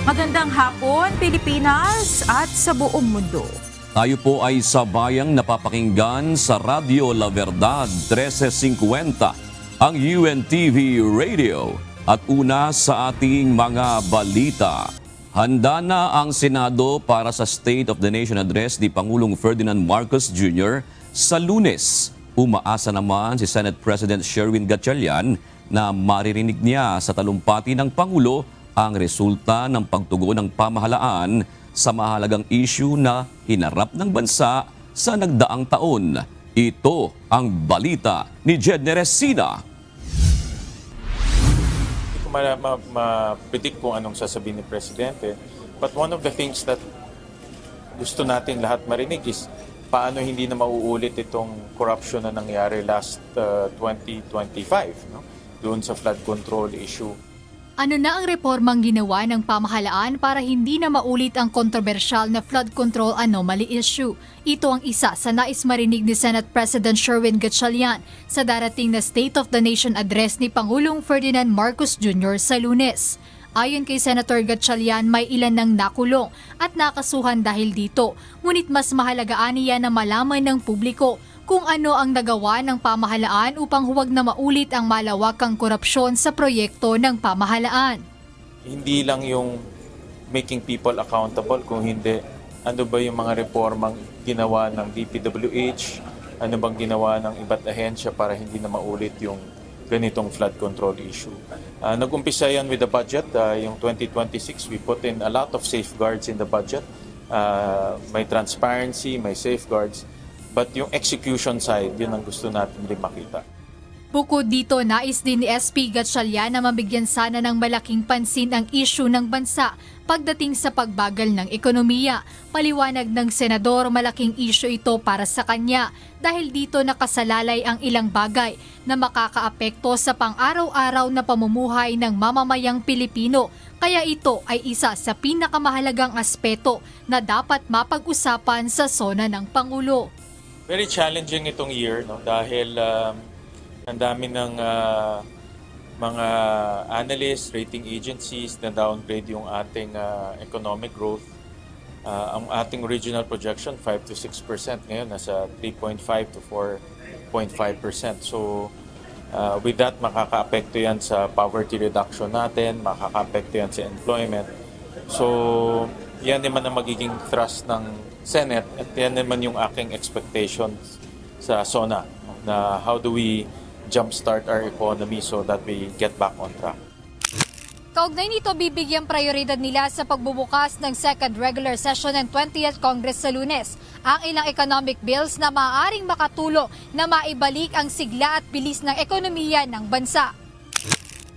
Magandang hapon, Pilipinas at sa buong mundo. Tayo po ay sabayang napapakinggan sa Radyo La Verdad 1350, ang UNTV Radio. At una sa ating mga balita. Handa na ang Senado para sa State of the Nation Address ni Pangulong Ferdinand Marcos Jr. sa Lunes. Umaasa naman si Senate President Sherwin Gatchalian na maririnig niya sa talumpati ng Pangulo ang resulta ng pagtugon ng pamahalaan sa mahalagang issue na hinarap ng bansa sa nagdaang taon. Ito ang balita ni Jed Neresina. Hindi ko ma-predict kung anong sasabihin ni Presidente. But one of the things that gusto natin lahat marinig is paano hindi na mauulit itong corruption na nangyari last 2025, no? Doon sa flood control issue. Ano na ang reformang ginawa ng pamahalaan para hindi na maulit ang kontrobersyal na flood control anomaly issue? Ito ang isa sa nais marinig ni Senate President Sherwin Gatchalian sa darating na State of the Nation Address ni Pangulong Ferdinand Marcos Jr. sa Lunes. Ayon kay Senator Gatchalian, may ilan nang nakulong at nakasuhan dahil dito, ngunit mas mahalagaan niya na malaman ng publiko kung ano ang nagawa ng pamahalaan upang huwag na maulit ang malawakang korupsyon sa proyekto ng pamahalaan. Hindi lang yung making people accountable, kung hindi, ano ba yung mga reformang ginawa ng DPWH, ano bang ginawa ng iba't ahensya para hindi na maulit yung ganitong flood control issue. Nag-umpisa yan with the budget. Yung 2026, we put in a lot of safeguards in the budget. May transparency, may safeguards. But yung execution side, yun ang gusto natin din makita. Bukod dito, nais din ni SP Gatchalian na mabigyan sana ng malaking pansin ang issue ng bansa pagdating sa pagbagal ng ekonomiya. Paliwanag ng senador, malaking issue ito para sa kanya dahil dito nakasalalay ang ilang bagay na makakaapekto sa pang-araw-araw na pamumuhay ng mamamayang Pilipino. Kaya ito ay isa sa pinakamahalagang aspeto na dapat mapag-usapan sa SONA ng Pangulo. Very challenging itong year, no? Dahil ang dami ng mga analysts, rating agencies na downgrade yung ating economic growth. Ang ating original projection, 5 to 6%. Ngayon, nasa 3.5 to 4.5%. So, with that, makaka-apekto yan sa poverty reduction natin, makaka-apekto yan sa employment. So, yan naman ang magiging thrust ng Senate at yan naman yung aking expectations sa SONA na how do we jumpstart our economy so that we get back on track. Kaugnay nito, bibigyang prioridad nila sa pagbubukas ng second regular session ng 20th Congress sa Lunes ang ilang economic bills na maaaring makatulong na maibalik ang sigla at bilis ng ekonomiya ng bansa.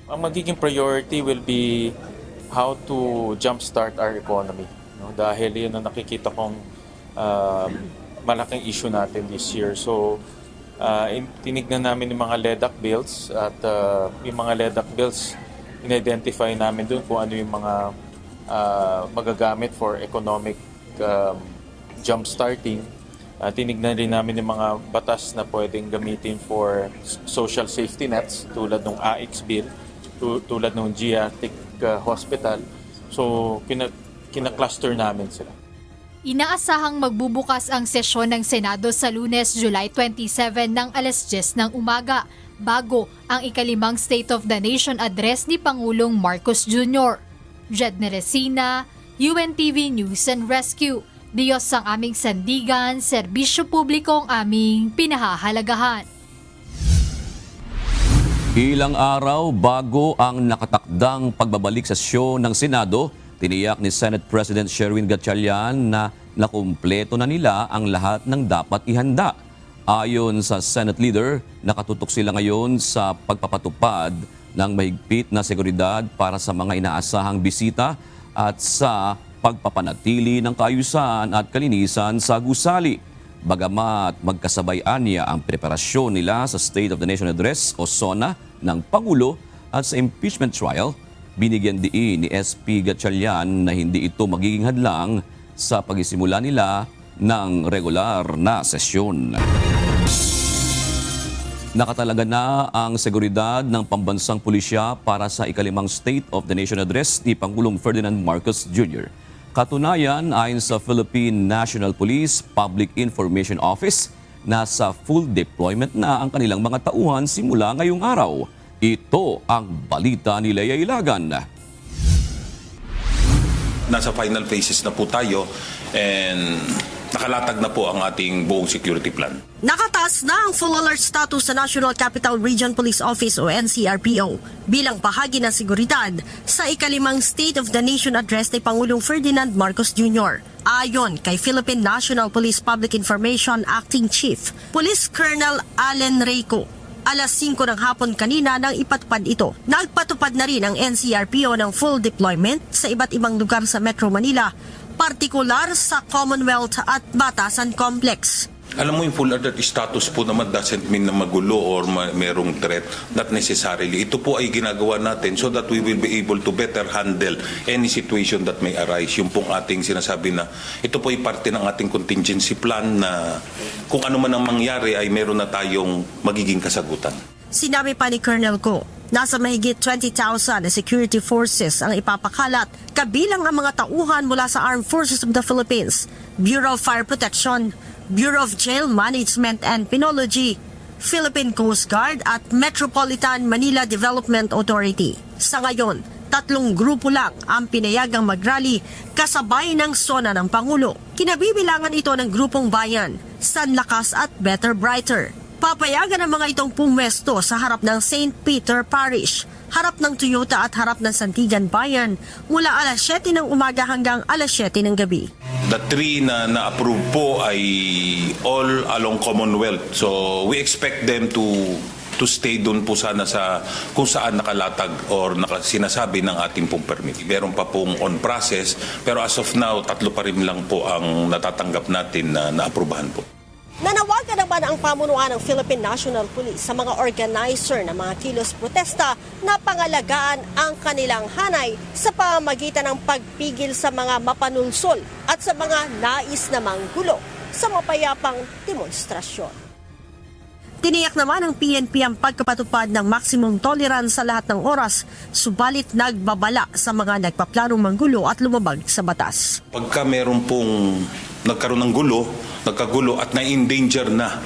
Ang magiging priority will be how to jumpstart our economy. No? Dahil yun ang nakikita kong malaking issue natin this year. So, tinignan namin yung mga LEDAC bills at yung mga LEDAC bills, in-identify namin doon kung ano yung mga magagamit for economic jump-starting. Tinignan rin namin yung mga batas na pwedeng gamitin for social safety nets tulad ng AIX bill, tulad ng geriatric hospital. So, kina-cluster namin sila. Inaasahang magbubukas ang sesyon ng Senado sa Lunes, July 27 ng alas 10 ng umaga, bago ang ikalimang State of the Nation Address ni Pangulong Marcos Jr. Jed Neresina, UNTV News and Rescue. Diyos ang aming sandigan, serbisyo publiko ang aming pinahahalagahan. Ilang araw bago ang nakatakdang pagbabalik sa sesyon ng Senado, tiniyak ni Senate President Sherwin Gatchalian na nakumpleto na nila ang lahat ng dapat ihanda. Ayon sa Senate Leader, nakatutok sila ngayon sa pagpapatupad ng mahigpit na seguridad para sa mga inaasahang bisita at sa pagpapanatili ng kaayusan at kalinisan sa gusali. Bagamat magkasabay-an niya ang preparasyon nila sa State of the Nation Address o SONA ng Pangulo at sa impeachment trial, binigyan diin ni SP Gatchalian na hindi ito magiging hadlang sa pagsisimula nila ng regular na sesyon. Nakatalaga na ang seguridad ng pambansang pulisya para sa ikalimang State of the Nation Address ni Pangulong Ferdinand Marcos Jr. Katunayan, ayon sa Philippine National Police Public Information Office, nasa full deployment na ang kanilang mga tauhan simula ngayong araw. Ito ang balita ni Lea Ilagan. Nasa final phases na po tayo and nakalatag na po ang ating buong security plan. Nakataas na ang full alert status sa National Capital Region Police Office o NCRPO bilang bahagi ng seguridad sa ikalimang State of the Nation Address ni Pangulong Ferdinand Marcos Jr. Ayon kay Philippine National Police Public Information Acting Chief, Police Colonel Allen Reyco, alas 5 ng hapon kanina nang ipatupad ito. Nagpatupad na rin ang NCRPO ng full deployment sa iba't ibang lugar sa Metro Manila, partikular sa Commonwealth at Batasan Complex. Alam mo, yung full alert status po naman doesn't mean na magulo or merong threat, not necessarily. Ito po ay ginagawa natin so that we will be able to better handle any situation that may arise. Yung pong ating sinasabi na ito po ay parte ng ating contingency plan na kung ano man ang mangyari ay meron na tayong magiging kasagutan. Sinabi pa ni Colonel Go, nasa mahigit 20,000 na security forces ang ipapakalat, kabilang ang mga tauhan mula sa Armed Forces of the Philippines, Bureau of Fire Protection, Bureau of Jail Management and Penology, Philippine Coast Guard at Metropolitan Manila Development Authority. Sa ngayon, 3 grupo lang ang pinayagang mag-rally kasabay ng sona ng Pangulo. Kinabibilangan ito ng Grupong Bayan, Sanlakas at Better Brighter. Papayagan ang mga itong pumwesto sa harap ng St. Peter Parish, harap ng Toyota at harap ng Santigan Bayan mula alas 7 ng umaga hanggang alas 7 ng gabi. The 3 na na-approve po ay all along Commonwealth. So we expect them to stay doon po sana sa kung saan nakalatag or sinasabi ng ating pong permit. Meron pa pong on process pero as of now 3 pa rin lang po ang natatanggap natin na naaprubahan po. Nanawagan naman ang pamunuan ng Philippine National Police sa mga organizer ng mga kilos protesta na pangalagaan ang kanilang hanay sa pamamagitan ng pagpigil sa mga mapanulsol at sa mga nais na manggulo sa mapayapang demonstrasyon. Tiniyak naman ng PNP ang pagkapatupad ng maximum tolerance sa lahat ng oras, subalit nagbabala sa mga nagpaplanong manggulo at lumabag sa batas. Pagka meron pong nagkaroon ng nagkagulo at na-endanger na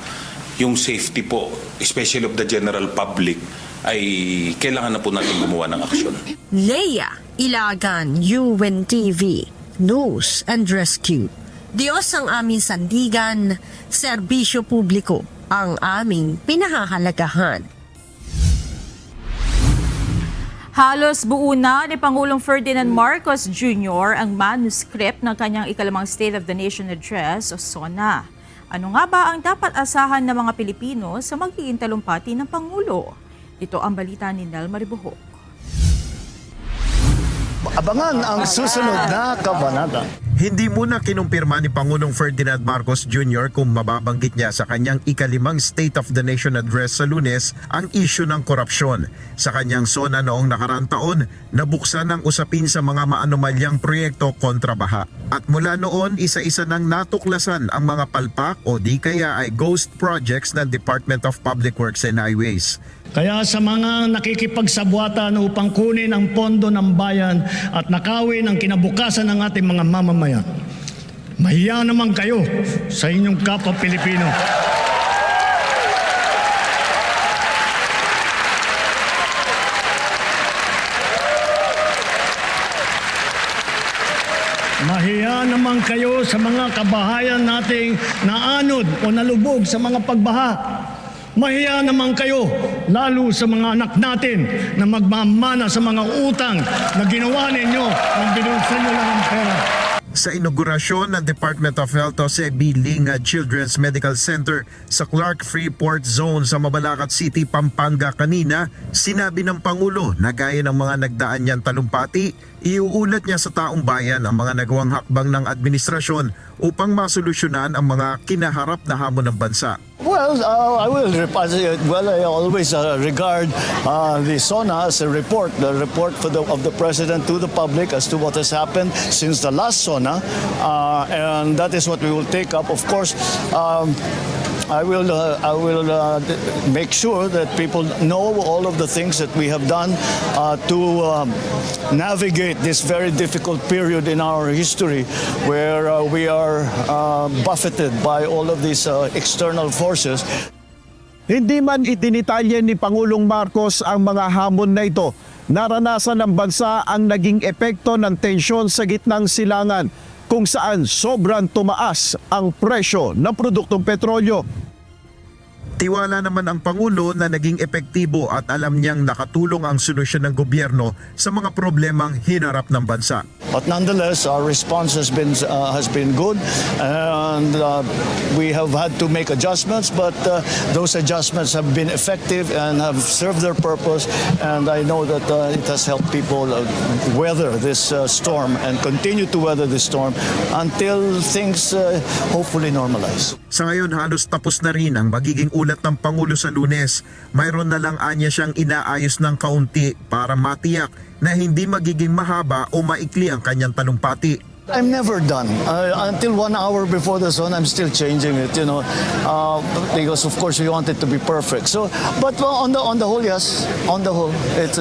yung safety po, especially of the general public, ay kailangan na po natin gumawa ng aksyon. Lea Ilagan, UNTV, News and Rescue. Diyos ang aming sandigan, serbisyo publiko ang aming pinahahalagahan. Halos buo na ni Pangulong Ferdinand Marcos Jr. ang manuscript ng kanyang ikalimang State of the Nation Address o SONA. Ano nga ba ang dapat asahan ng mga Pilipino sa magiging talumpati ng Pangulo? Ito ang balita ni Nel Maribuhok. Abangan ang susunod na kabanata. Hindi muna kinumpirma ni Pangulong Ferdinand Marcos Jr. kung mababanggit niya sa kanyang ikalimang State of the Nation Address sa Lunes ang isyu ng korupsyon. Sa kanyang SONA noong nakaraang taon, nabuksan ang usapin sa mga maanomalyang proyekto kontra baha. At mula noon, isa-isa nang natuklasan ang mga palpak o di kaya ay ghost projects ng Department of Public Works and Highways. Kaya sa mga nakikipagsabwatan upang kunin ang pondo ng bayan at nakawin ang kinabukasan ng ating mga mamamayan, mahiya naman kayo sa inyong kapwa Pilipino. Mahiya naman kayo sa mga kabahayan nating naanod o nalubog sa mga pagbaha. Mahiya naman kayo, lalo sa mga anak natin na magmamana sa mga utang na ginawa ninyo nang binulsa nyo lang ang pera. Sa inaugurasyon ng Department of Health o Biling Children's Medical Center sa Clark Freeport Zone sa Mabalacat City, Pampanga kanina, sinabi ng Pangulo na gaya ng mga nagdaan niyang talumpati, iuulat niya sa taong bayan ang mga nagawang hakbang ng administrasyon upang masolusyonan ang mga kinaharap na hamon ng bansa. Well, I always regard the SONA as a report, the report of the President to the public as to what has happened since the last SONA, and that is what we will take up. Of course, I will make sure that people know all of the things that we have done to navigate this very difficult period in our history where we are buffeted by all of these external forces. Hindi man itinitalye ni Pangulong Marcos ang mga hamon na ito, naranasan ng bansa ang naging epekto ng tensyon sa gitnang silangan kung saan sobrang tumaas ang presyo ng produktong petrolyo. Tiwala naman ang Pangulo na naging epektibo at alam niyang nakatulong ang solusyon ng gobyerno sa mga problemang hinarap ng bansa. But nonetheless, our response has been good, and we have had to make adjustments, but those adjustments have been effective and have served their purpose, and I know that it has helped people weather this storm and continue to weather this storm until things hopefully normalize. Sa ngayon, halos tapos na rin ang magiging ulat ng Pangulo sa Lunes. Mayroon na lang anya siyang inaayos ng kaunti para matiyak na hindi magiging mahaba o maikli ang kanyang talumpati. I'm never done. Until 1 hour before the zone, I'm still changing it, because of course we want it to be perfect. So, but on the whole, yes, on the whole, it's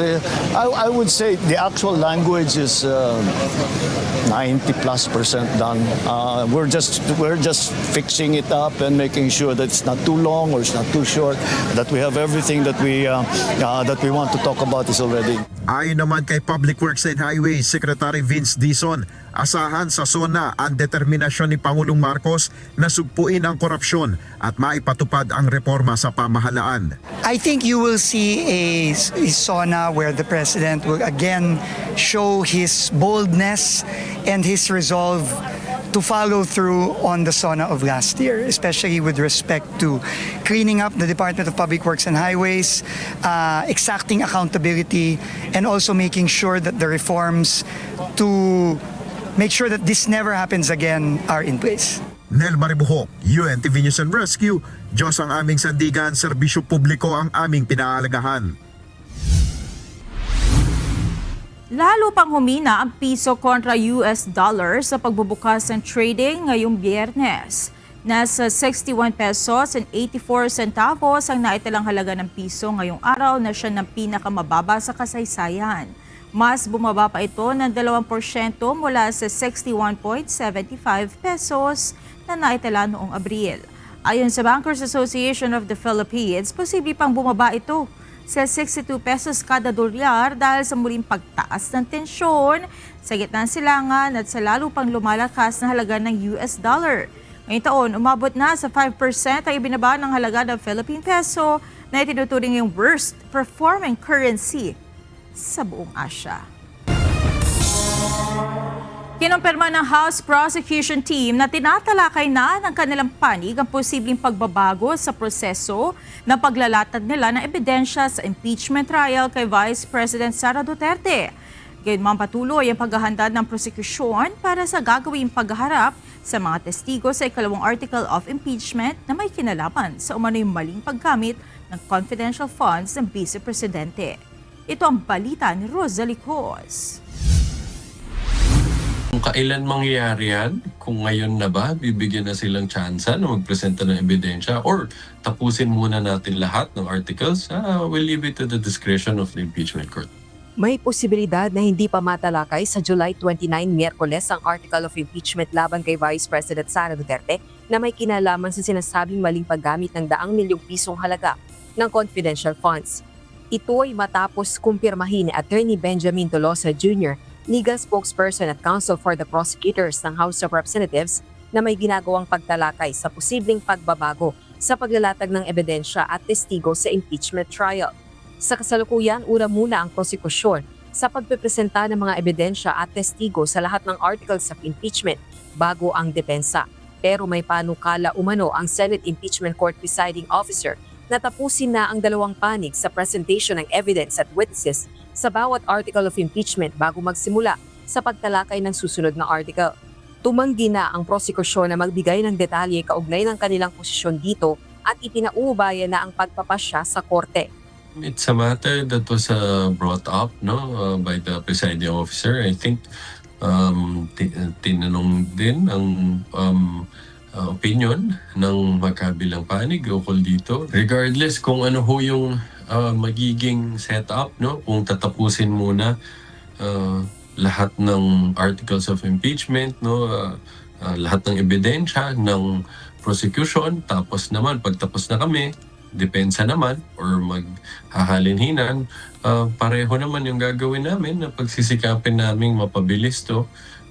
I would say the actual language is 90+% done. We're just fixing it up and making sure that it's not too long or it's not too short. That we have everything that we want to talk about is already. Ayon naman kay Public Works and Highways Secretary Vince Dizon, asahan sa SONA ang determinasyon ni Pangulong Marcos na sugpuin ang korupsyon at maipatupad ang reforma sa pamahalaan. I think you will see a SONA where the President will again show his boldness and his resolve to follow through on the SONA of last year, especially with respect to cleaning up the Department of Public Works and Highways, exacting accountability, and also making sure that the reforms to make sure that this never happens again are in place. Nel Maribuhok, UNTV News and Rescue, Diyos ang aming sandigan, serbisyo publiko ang aming pinaalagahan. Lalo pang humina ang piso kontra US dollar sa pagbubukas ng trading ngayong Biyernes. Nasa 61 pesos and 84 centavos ang naitalang halaga ng piso ngayong araw na siya ng pinakamababa sa kasaysayan. Mas bumaba pa ito ng 2% mula sa 61.75 pesos na naitala noong Abril. Ayon sa Bankers Association of the Philippines, posible pang bumaba ito sa 62 pesos kada dolyar dahil sa muling pagtaas ng tensyon sa gitna ng silangan at sa lalo pang lumalakas na halaga ng US dollar. Ngayong taon, umabot na sa 5% ang ibinaba ng halaga ng Philippine peso na itinuturing yung worst performing currency sa buong Asya. Kinumpirma ng House Prosecution Team na tinatalakay na ng kanilang panig ang posibleng pagbabago sa proseso ng paglalatag nila ng ebidensya sa impeachment trial kay Vice President Sara Duterte. Gayunman patuloy ang paghahanda ng prosekusyon para sa gagawing pagharap sa mga testigo sa ikalawang article of impeachment na may kinalaman sa umano'y maling paggamit ng confidential funds ng Vice Presidente. Ito ang balita ni Rosalie Cos. Kung kailan mangyayari yan, kung ngayon na ba, bibigyan na silang tsansa na magpresenta ng ebidensya or tapusin muna natin lahat ng articles, we'll leave it to the discretion of the impeachment court. May posibilidad na hindi pa matalakay sa July 29, Miyerkules ang article of impeachment laban kay Vice President Sara Duterte na may kinalaman sa sinasabing maling paggamit ng daang milyong pisong halaga ng confidential funds. Ito ay matapos kumpirmahin ni Attorney Benjamin Tolosa Jr., legal spokesperson at counsel for the prosecutors ng House of Representatives na may ginagawang pagtalakay sa posibleng pagbabago sa paglalatag ng ebidensya at testigo sa impeachment trial. Sa kasalukuyan, ura muna ang prosekusyon sa pagpepresenta ng mga ebidensya at testigo sa lahat ng articles of impeachment bago ang depensa. Pero may panukala umano ang Senate Impeachment Court Presiding Officer na tapusin na ang dalawang panig sa presentation ng evidence at witnesses sa bawat article of impeachment bago magsimula sa pagtalakay ng susunod na article. Tumanggi na ang prosekusyon na magbigay ng detalye kaugnay ng kanilang posisyon dito at ipinauubaya na ang pagpapasya sa korte. It's a matter that was brought up by the presiding officer. I think tinanong din ang opinion ng magkabilang panig ukol dito. Regardless kung ano ho yung magiging setup, no? Kung tatapusin muna lahat ng articles of impeachment, no? Lahat ng ebidensya ng prosecution, tapos naman pagtapos na kami, depensa naman or maghahalinhinan, pareho naman yung gagawin namin na pagsisikapin naming mapabilis to,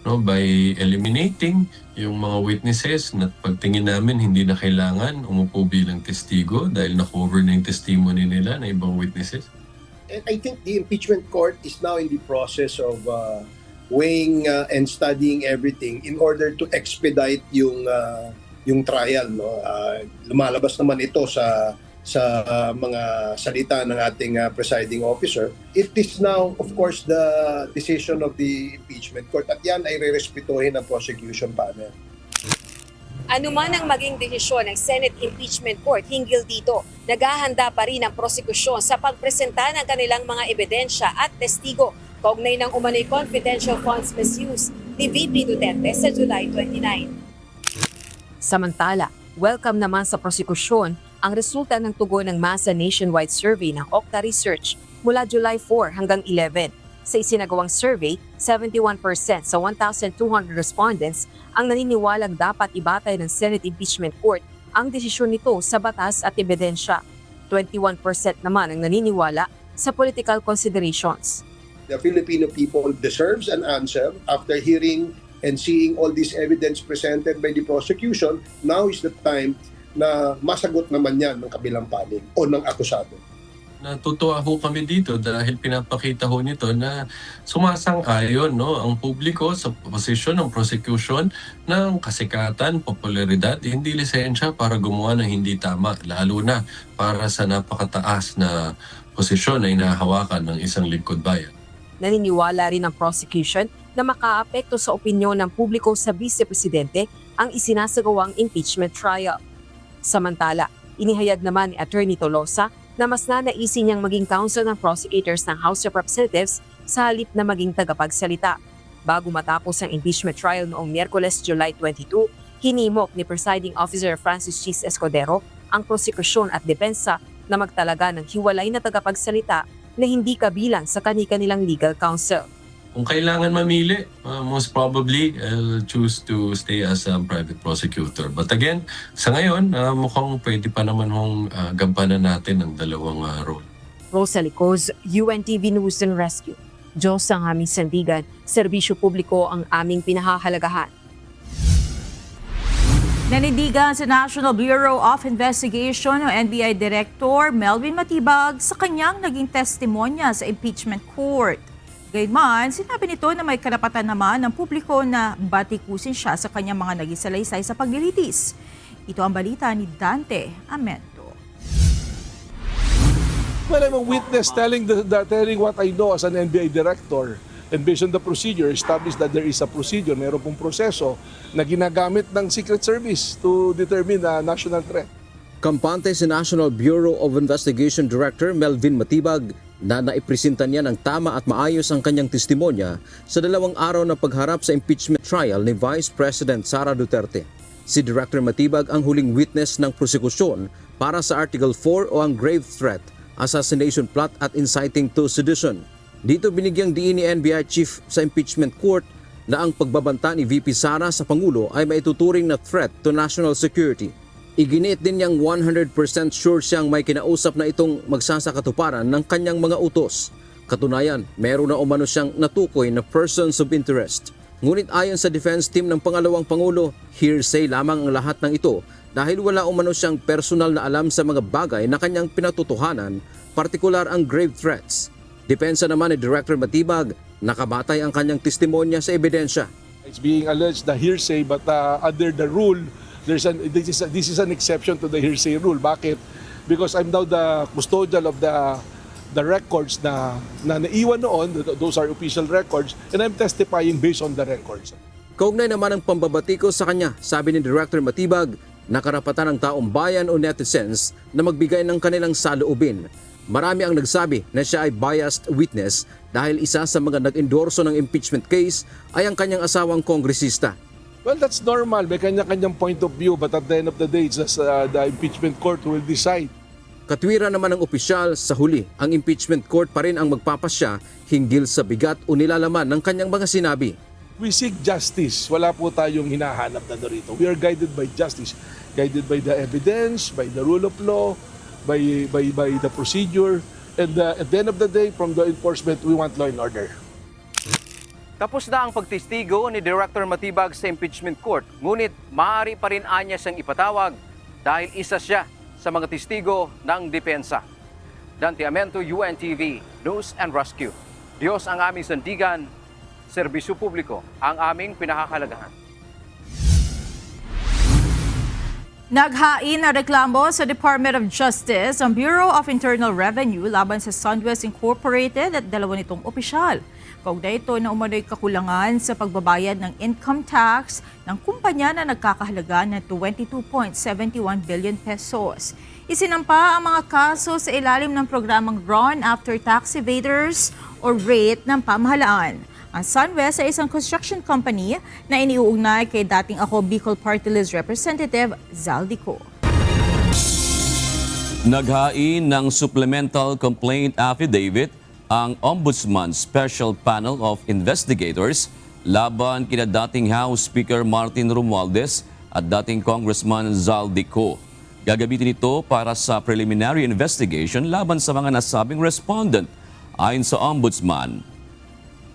no, by eliminating yung mga witnesses na pagtingin namin hindi na kailangan umupo bilang testigo dahil na-cover na yung testimony nila na ibang witnesses. And I think the impeachment court is now in the process of weighing and studying everything in order to expedite yung trial, no. Lumalabas naman ito sa mga salita ng ating presiding officer. It is now, of course, the decision of the impeachment court at yan ay re-respetuhin ng prosecution panel. Ano man ang maging desisyon ng Senate Impeachment Court hinggil dito, naghahanda pa rin ang prosekusyon sa pagpresenta ng kanilang mga ebidensya at testigo kaugnay ng umano'y confidential funds misuse ni VP Duterte sa July 29. Samantala, welcome naman sa prosekusyon ang resulta ng tugon ng masa nationwide survey ng Okta Research mula July 4 hanggang 11. Sa isinagawang survey, 71% sa 1,200 respondents ang naniniwalang dapat ibatay ng Senate Impeachment Court ang desisyon nito sa batas at ebidensya. 21% naman ang naniniwala sa political considerations. The Filipino people deserves an answer after hearing and seeing all this evidence presented by the prosecution. Now is the time na masagot naman yan ng kabilang panig o ng akusado. Natutuwa ho kami dito dahil pinapakita ho nito na sumasang-ayon, no, ang publiko sa posisyon ng prosecution ng kasikatan, popularidad, hindi lisensya para gumawa ng hindi tama, lalo na para sa napakataas na posisyon na inahawakan ng isang lingkod bayan. Naniniwala rin ang prosecution na makaapekto sa opinyon ng publiko sa vice-presidente ang isinasagawang impeachment trial. Samantala, inihayag naman ni Attorney Tolosa na mas nanaisin niyang maging counsel ng prosecutors ng House of Representatives sa halip na maging tagapagsalita. Bago matapos ang impeachment trial noong Miyerkules, July 22, hinimok ni Presiding Officer Francis Chis Escudero ang prosekusyon at depensa na magtalaga ng hiwalay na tagapagsalita na hindi kabilang sa kani-kanilang legal counsel. Kung kailangan mamili, most probably I'll choose to stay as a private prosecutor. But again, sa ngayon, mukhang pwede pa naman hong gampanan natin ang dalawang role. Rosalie Coz, UNTV News and Rescue. Diyos ang aming sandigan, serbisyo publiko ang aming pinahahalagahan. Nanindigan sa National Bureau of Investigation o NBI Director Melvin Matibag sa kanyang naging testimonya sa impeachment court. Gayunman, sinabi nito na may karapatan naman ng publiko na batikusin siya sa kanyang mga naging salaysay sa paglilitis. Ito ang balita ni Dante Amento. Well, I'm a witness telling what I know as an NBI director. And based on the procedure, established that there is a procedure, mayroon pong proseso na ginagamit ng Secret Service to determine the national threat. Kampante si National Bureau of Investigation Director Melvin Matibag na naipresenta niya ng tama at maayos ang kanyang testimonya sa 2 araw na pagharap sa impeachment trial ni Vice President Sara Duterte. Si Director Matibag ang huling witness ng prosekusyon para sa Article 4 o ang grave threat, assassination plot at inciting to sedition. Dito binigyang diin ni NBI Chief sa impeachment court na ang pagbabanta ni VP Sara sa Pangulo ay maituturing na threat to national security. Iginiit din niyang 100% sure siyang may kinausap na itong magsasakatuparan ng kanyang mga utos. Katunayan, meron na umano siyang natukoy na persons of interest. Ngunit ayon sa defense team ng pangalawang Pangulo, hearsay lamang ang lahat ng ito dahil wala umano siyang personal na alam sa mga bagay na kanyang pinatutuhanan, partikular ang grave threats. Depensa naman ni Director Matibag, nakabatay ang kanyang testimonya sa ebidensya. It's being alleged the hearsay but under the rule, this is an exception to the hearsay rule. Bakit? Because I'm now the custodial of the records na naiwan noon, those are official records, and I'm testifying based on the records. Kaugnay naman ang pambabatiko sa kanya, sabi ni Director Matibag, nakarapatan ng taong bayan o netizens na magbigay ng kanilang saloobin. Marami ang nagsabi na siya ay biased witness dahil isa sa mga nag-endorso ng impeachment case ay ang kanyang asawang kongresista. Well, that's normal. May kanya-kanyang point of view, but at the end of the day, it's just, the impeachment court who will decide. Katwiran naman ng opisyal, sa huli, ang impeachment court pa rin ang magpapasya hinggil sa bigat o nilalaman ng kanyang mga sinabi. We seek justice. Wala po tayong hinahanap na narito. We are guided by justice, guided by the evidence, by the rule of law, by the procedure, and at the end of the day, from the enforcement, we want law and order. Tapos na ang pagtestigo ni Director Matibag sa impeachment court, ngunit maaari pa rin anya siyang ipatawag dahil isa siya sa mga testigo ng depensa. Dante Amento, UNTV, News and Rescue. Diyos ang aming sandigan, serbisyo publiko ang aming pinakahalagahan. Naghain na reklamo sa Department of Justice ang Bureau of Internal Revenue laban sa SunWest Incorporated at dalawa nitong opisyal. Kaugnay ito na umano'y kakulangan sa pagbabayad ng income tax ng kumpanya na nagkakahalaga ng 22.71 billion pesos. Isinampa ang mga kaso sa ilalim ng programang Run After Tax Evaders o RATE ng pamahalaan. Ang SunWest ay isang construction company na iniuugnay kay dating Ako Bicol Party List Representative Zaldico. Naghain ng supplemental complaint affidavit ang Ombudsman Special Panel of Investigators laban kina dating House Speaker Martin Romualdez at dating Congressman Zaldico. Gagamitin ito para sa preliminary investigation laban sa mga nasabing respondent. Ayon sa Ombudsman,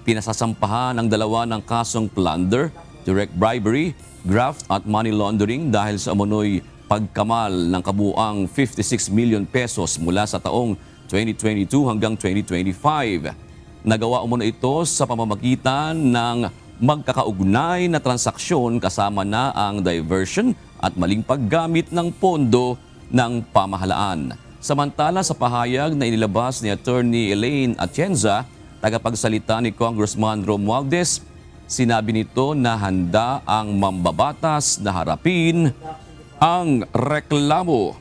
pinasasampahan ang dalawa ng kasong plunder, direct bribery, graft at money laundering dahil sa umano'y pagkamal ng kabuuang 56 million pesos mula sa taong 2022 hanggang 2025. Nagawa umano ito sa pamamagitan ng magkakaugnay na transaksyon kasama na ang diversion at maling paggamit ng pondo ng pamahalaan. Samantala sa pahayag na inilabas ni Attorney Elaine Atienza, tagapagsalita ni Congressman Romualdez, sinabi nito na handa ang mambabatas na harapin ang reklamo.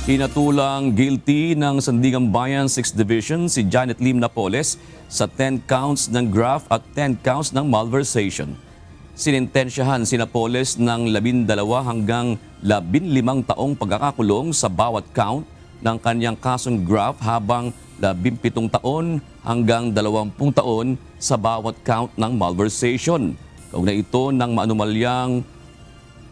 Hinatulang guilty ng Sandigan Bayan 6th Division si Janet Lim Napoles sa 10 counts ng graft at 10 counts ng malversation. Sinintensyahan si Napoles ng 12 hanggang 15 taong pagkakakulong sa bawat count ng kanyang kasong graft habang 17 taon hanggang 20 taon sa bawat count ng malversation. Kaugnay ito ng maanumalyang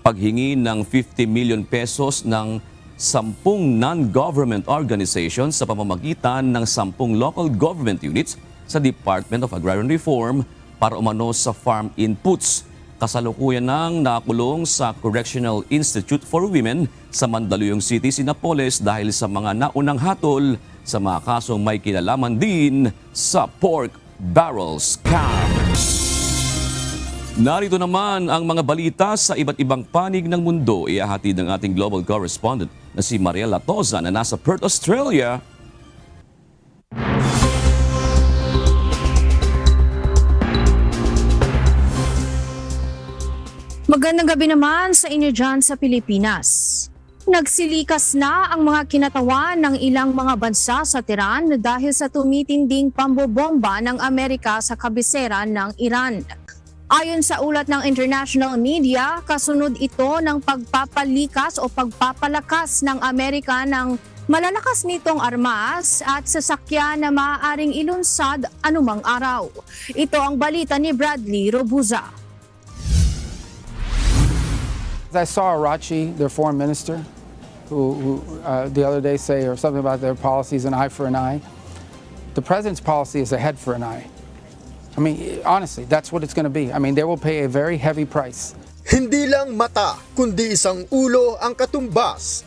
paghingi ng 50 million pesos ng 10 non-government organizations sa pamamagitan ng 10 local government units sa Department of Agrarian Reform para umano sa farm inputs. Kasalukuyan nang nakulong sa Correctional Institute for Women sa Mandaluyong City si Napoles dahil sa mga naunang hatol sa mga kasong may kinalaman din sa pork barrel scam. Narito naman ang mga balita sa iba't ibang panig ng mundo. Ihahatid ng ating global correspondent na si Mariela Toza na nasa Perth, Australia. Magandang gabi naman sa inyo dyan sa Pilipinas. Nagsilikas na ang mga kinatawan ng ilang mga bansa sa Tehran dahil sa tumitinding pambobomba ng Amerika sa kabisera ng Iran. Ayon sa ulat ng international media, kasunod ito ng pagpapalikas o pagpapalakas ng Amerika ng malalakas nitong armas at sasakyan na maaaring ilunsad anumang araw. Ito ang balita ni Bradley Robuza. I saw Arachi, their foreign minister, who the other day say or something about their policy is an eye for an eye. The president's policy is a head for an eye. I mean, honestly, that's what it's going to be. I mean, they will pay a very heavy price. Hindi lang mata, kundi isang ulo ang katumbas.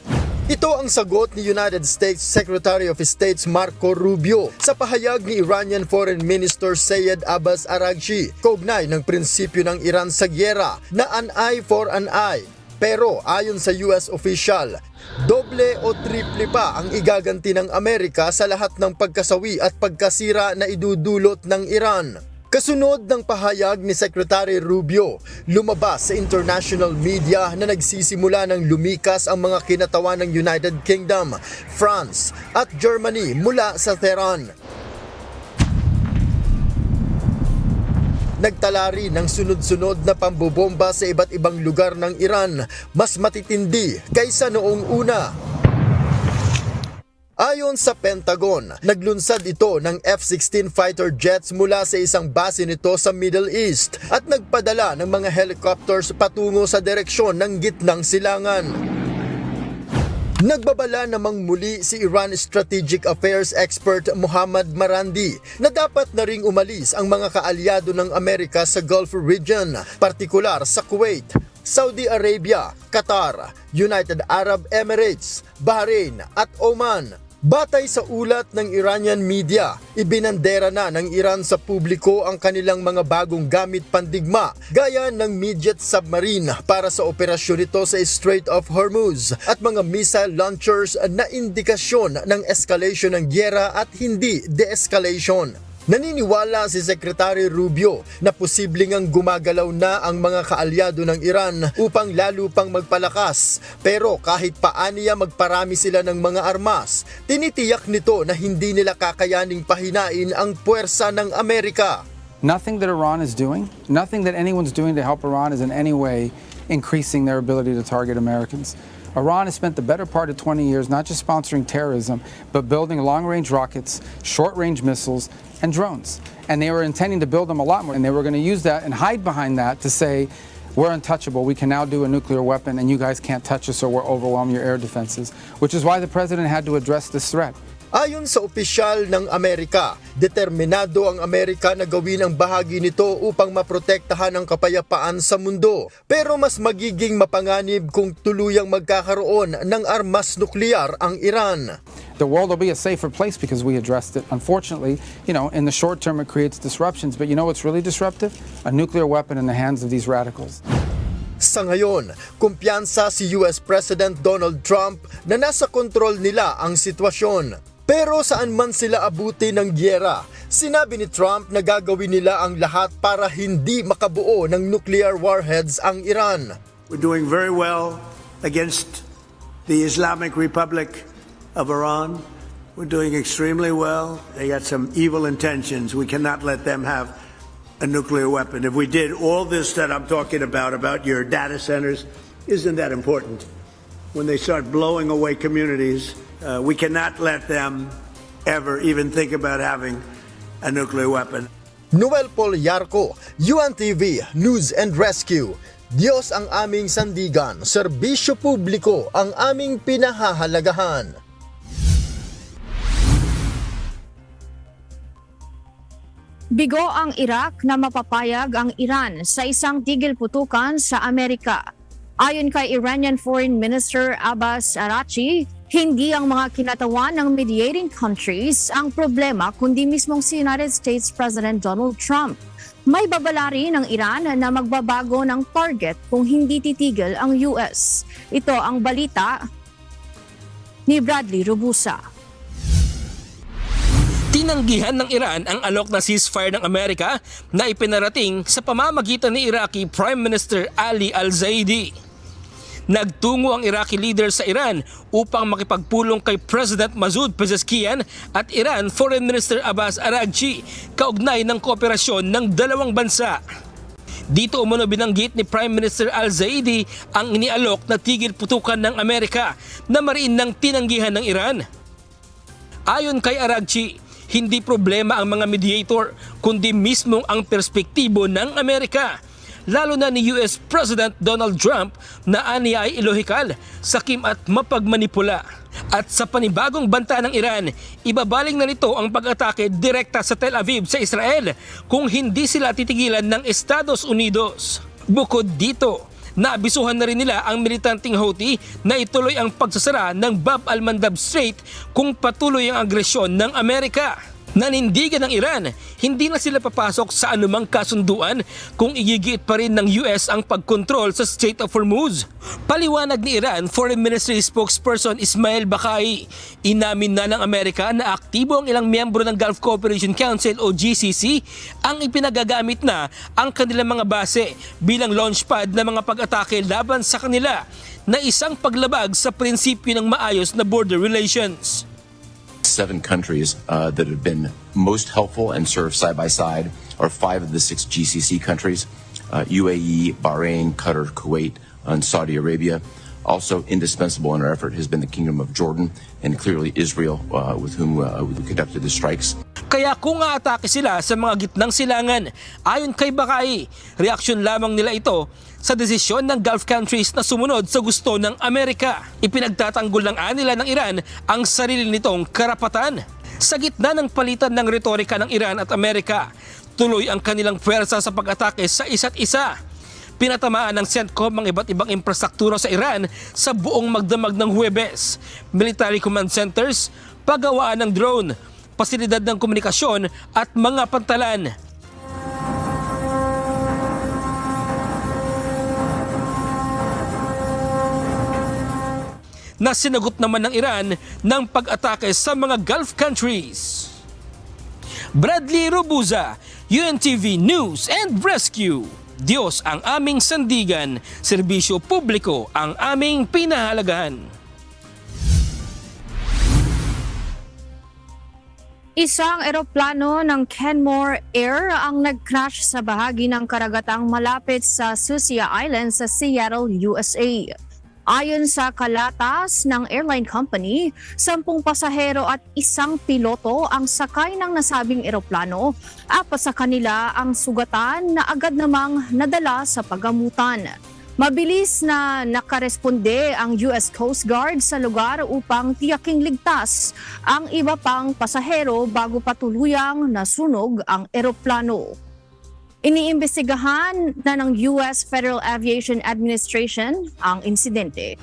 Ito ang sagot ni United States Secretary of State Marco Rubio sa pahayag ni Iranian Foreign Minister Sayed Abbas Araghchi kaugnay ng prinsipyo ng Iran sa gyera na an eye for an eye. Pero ayon sa US official, doble o triple pa ang igaganti ng Amerika sa lahat ng pagkasawi at pagkasira na idudulot ng Iran. Kasunod ng pahayag ni Secretary Rubio, lumabas sa international media na nagsisimula ng lumikas ang mga kinatawan ng United Kingdom, France at Germany mula sa Tehran. Nagtala rin ng sunod-sunod na pambobomba sa iba't ibang lugar ng Iran, mas matitindi kaysa noong una. Ayon sa Pentagon, naglunsad ito ng F-16 fighter jets mula sa isang base nito sa Middle East at nagpadala ng mga helicopters patungo sa direksyon ng gitnang silangan. Nagbabala namang muli si Iran Strategic Affairs expert Mohammad Marandi na dapat na ring umalis ang mga kaalyado ng Amerika sa Gulf region, partikular sa Kuwait, Saudi Arabia, Qatar, United Arab Emirates, Bahrain at Oman. Batay sa ulat ng Iranian media, ibinandera na ng Iran sa publiko ang kanilang mga bagong gamit pandigma gaya ng midget submarine para sa operasyon nito sa Strait of Hormuz at mga missile launchers na indikasyon ng escalation ng gyera at hindi de-escalation. Naniniwala si Secretary Rubio na posibleng ang gumagalaw na ang mga kaalyado ng Iran upang lalo pang magpalakas. Pero kahit paaniya magparami sila ng mga armas, tinitiyak nito na hindi nila kakayaning pahinain ang puwersa ng Amerika. Nothing that Iran is doing, nothing that anyone's doing to help Iran is in any way increasing their ability to target Americans. Iran has spent the better part of 20 years not just sponsoring terrorism, but building long-range rockets, short-range missiles, and drones. And they were intending to build them a lot more, and they were going to use that and hide behind that to say, we're untouchable, we can now do a nuclear weapon, and you guys can't touch us or we'll overwhelm your air defenses, which is why the president had to address this threat. Ayon sa opisyal ng Amerika, determinado ang Amerika na gawin ang bahagi nito upang maprotektahan ang kapayapaan sa mundo. Pero mas magiging mapanganib kung tuluyang magkakaroon ng armas nuklear ang Iran. The world will be a safer place because we addressed it. Unfortunately, in the short term it creates disruptions, but you know what's really disruptive? A nuclear weapon in the hands of these radicals. Sa ngayon, kumpiyansa si US President Donald Trump na nasa kontrol nila ang sitwasyon. Pero saan man sila abuti ng gyera, sinabi ni Trump na gagawin nila ang lahat para hindi makabuo ng nuclear warheads ang Iran. We're doing very well against the Islamic Republic of Iran. We're doing extremely well. They got some evil intentions. We cannot let them have a nuclear weapon. If we did all this that I'm talking about your data centers, isn't that important? When they start blowing away communities, we cannot let them ever even think about having a nuclear weapon. Noel Paul Yarco, UNTV News and Rescue. Diyos ang aming sandigan, serbisyo publiko ang aming pinahahalagahan. Bigo ang Iraq na mapapayag ang Iran sa isang tigil putukan sa Amerika. Ayon kay Iranian Foreign Minister Abbas Araghchi, hindi ang mga kinatawan ng mediating countries ang problema kundi mismong si United States President Donald Trump. May babala rin ng Iran na magbabago ng target kung hindi titigil ang US. Ito ang balita ni Bradley Robusa. Tinanggihan ng Iran ang alok na ceasefire ng Amerika na ipinarating sa pamamagitan ni Iraqi Prime Minister Ali Al-Zaidi. Nagtungo ang Iraqi leader sa Iran upang makipagpulong kay President Masoud Pezeshkian at Iran Foreign Minister Abbas Araghchi kaugnay ng kooperasyon ng dalawang bansa. Dito umano binanggit ni Prime Minister Al-Zaidi ang inialok na tigil putukan ng Amerika na mariin ng tinanggihan ng Iran. Ayon kay Araghchi, hindi problema ang mga mediator kundi mismong ang perspektibo ng Amerika. Lalo na ni US President Donald Trump na aniya ay ilohikal, sakim at mapagmanipula. At sa panibagong banta ng Iran, ibabaling na nito ang pag-atake direkta sa Tel Aviv sa Israel kung hindi sila titigilan ng Estados Unidos. Bukod dito, naabisuhan na rin nila ang militanteng Houthi na ituloy ang pagsasara ng Bab al-Mandab Strait kung patuloy ang agresyon ng Amerika. Nanindigan ng Iran, hindi na sila papasok sa anumang kasunduan kung igigit pa rin ng US ang pagkontrol sa Strait of Hormuz. Paliwanag ni Iran Foreign Ministry spokesperson Ismail Bakai, inamin na ng Amerika na aktibo ang ilang miyembro ng Gulf Cooperation Council o GCC ang ipinagagamit na ang kanilang mga base bilang launchpad ng mga pag-atake laban sa kanila na isang paglabag sa prinsipyo ng maayos na border relations. 7 countries that have been most helpful and served side by side are 5 of the 6 GCC countries, UAE, Bahrain, Qatar, Kuwait, and Saudi Arabia. Also indispensable in our effort has been the Kingdom of Jordan and clearly Israel, with whom we conducted the strikes. Kaya kung aatake sila sa mga gitnang silangan, ayon kay Bakay, reaksyon lamang nila ito sa desisyon ng Gulf countries na sumunod sa gusto ng Amerika. Ipinagtatanggol ng anila ng Iran ang sarili nitong karapatan. Sa gitna ng palitan ng retorika ng Iran at Amerika, tuloy ang kanilang pwersa sa pag-atake sa isa't isa. Pinatamaan ng CENTCOM ang iba't ibang infrastruktura sa Iran sa buong magdamag ng Huwebes. Military command centers, paggawaan ng drone, pasilidad ng komunikasyon at mga pantalan. Na sinagot naman ng Iran ng pag-atake sa mga Gulf countries. Bradley Robuza, UNTV News and Rescue. Diyos ang aming sandigan, serbisyo publiko ang aming pinahalagahan. Isang eroplano ng Kenmore Air ang nag-crash sa bahagi ng karagatang malapit sa Sucia Island sa Seattle, USA. Ayon sa kalatas ng airline company, 10 pasahero at 1 piloto ang sakay ng nasabing eroplano. 4 sa kanila ang sugatan na agad namang nadala sa paggamutan. Mabilis na nakaresponde ang US Coast Guard sa lugar upang tiyaking ligtas ang iba pang pasahero bago patuluyang nasunog ang eroplano. Iniimbestigahan na ng US Federal Aviation Administration ang insidente.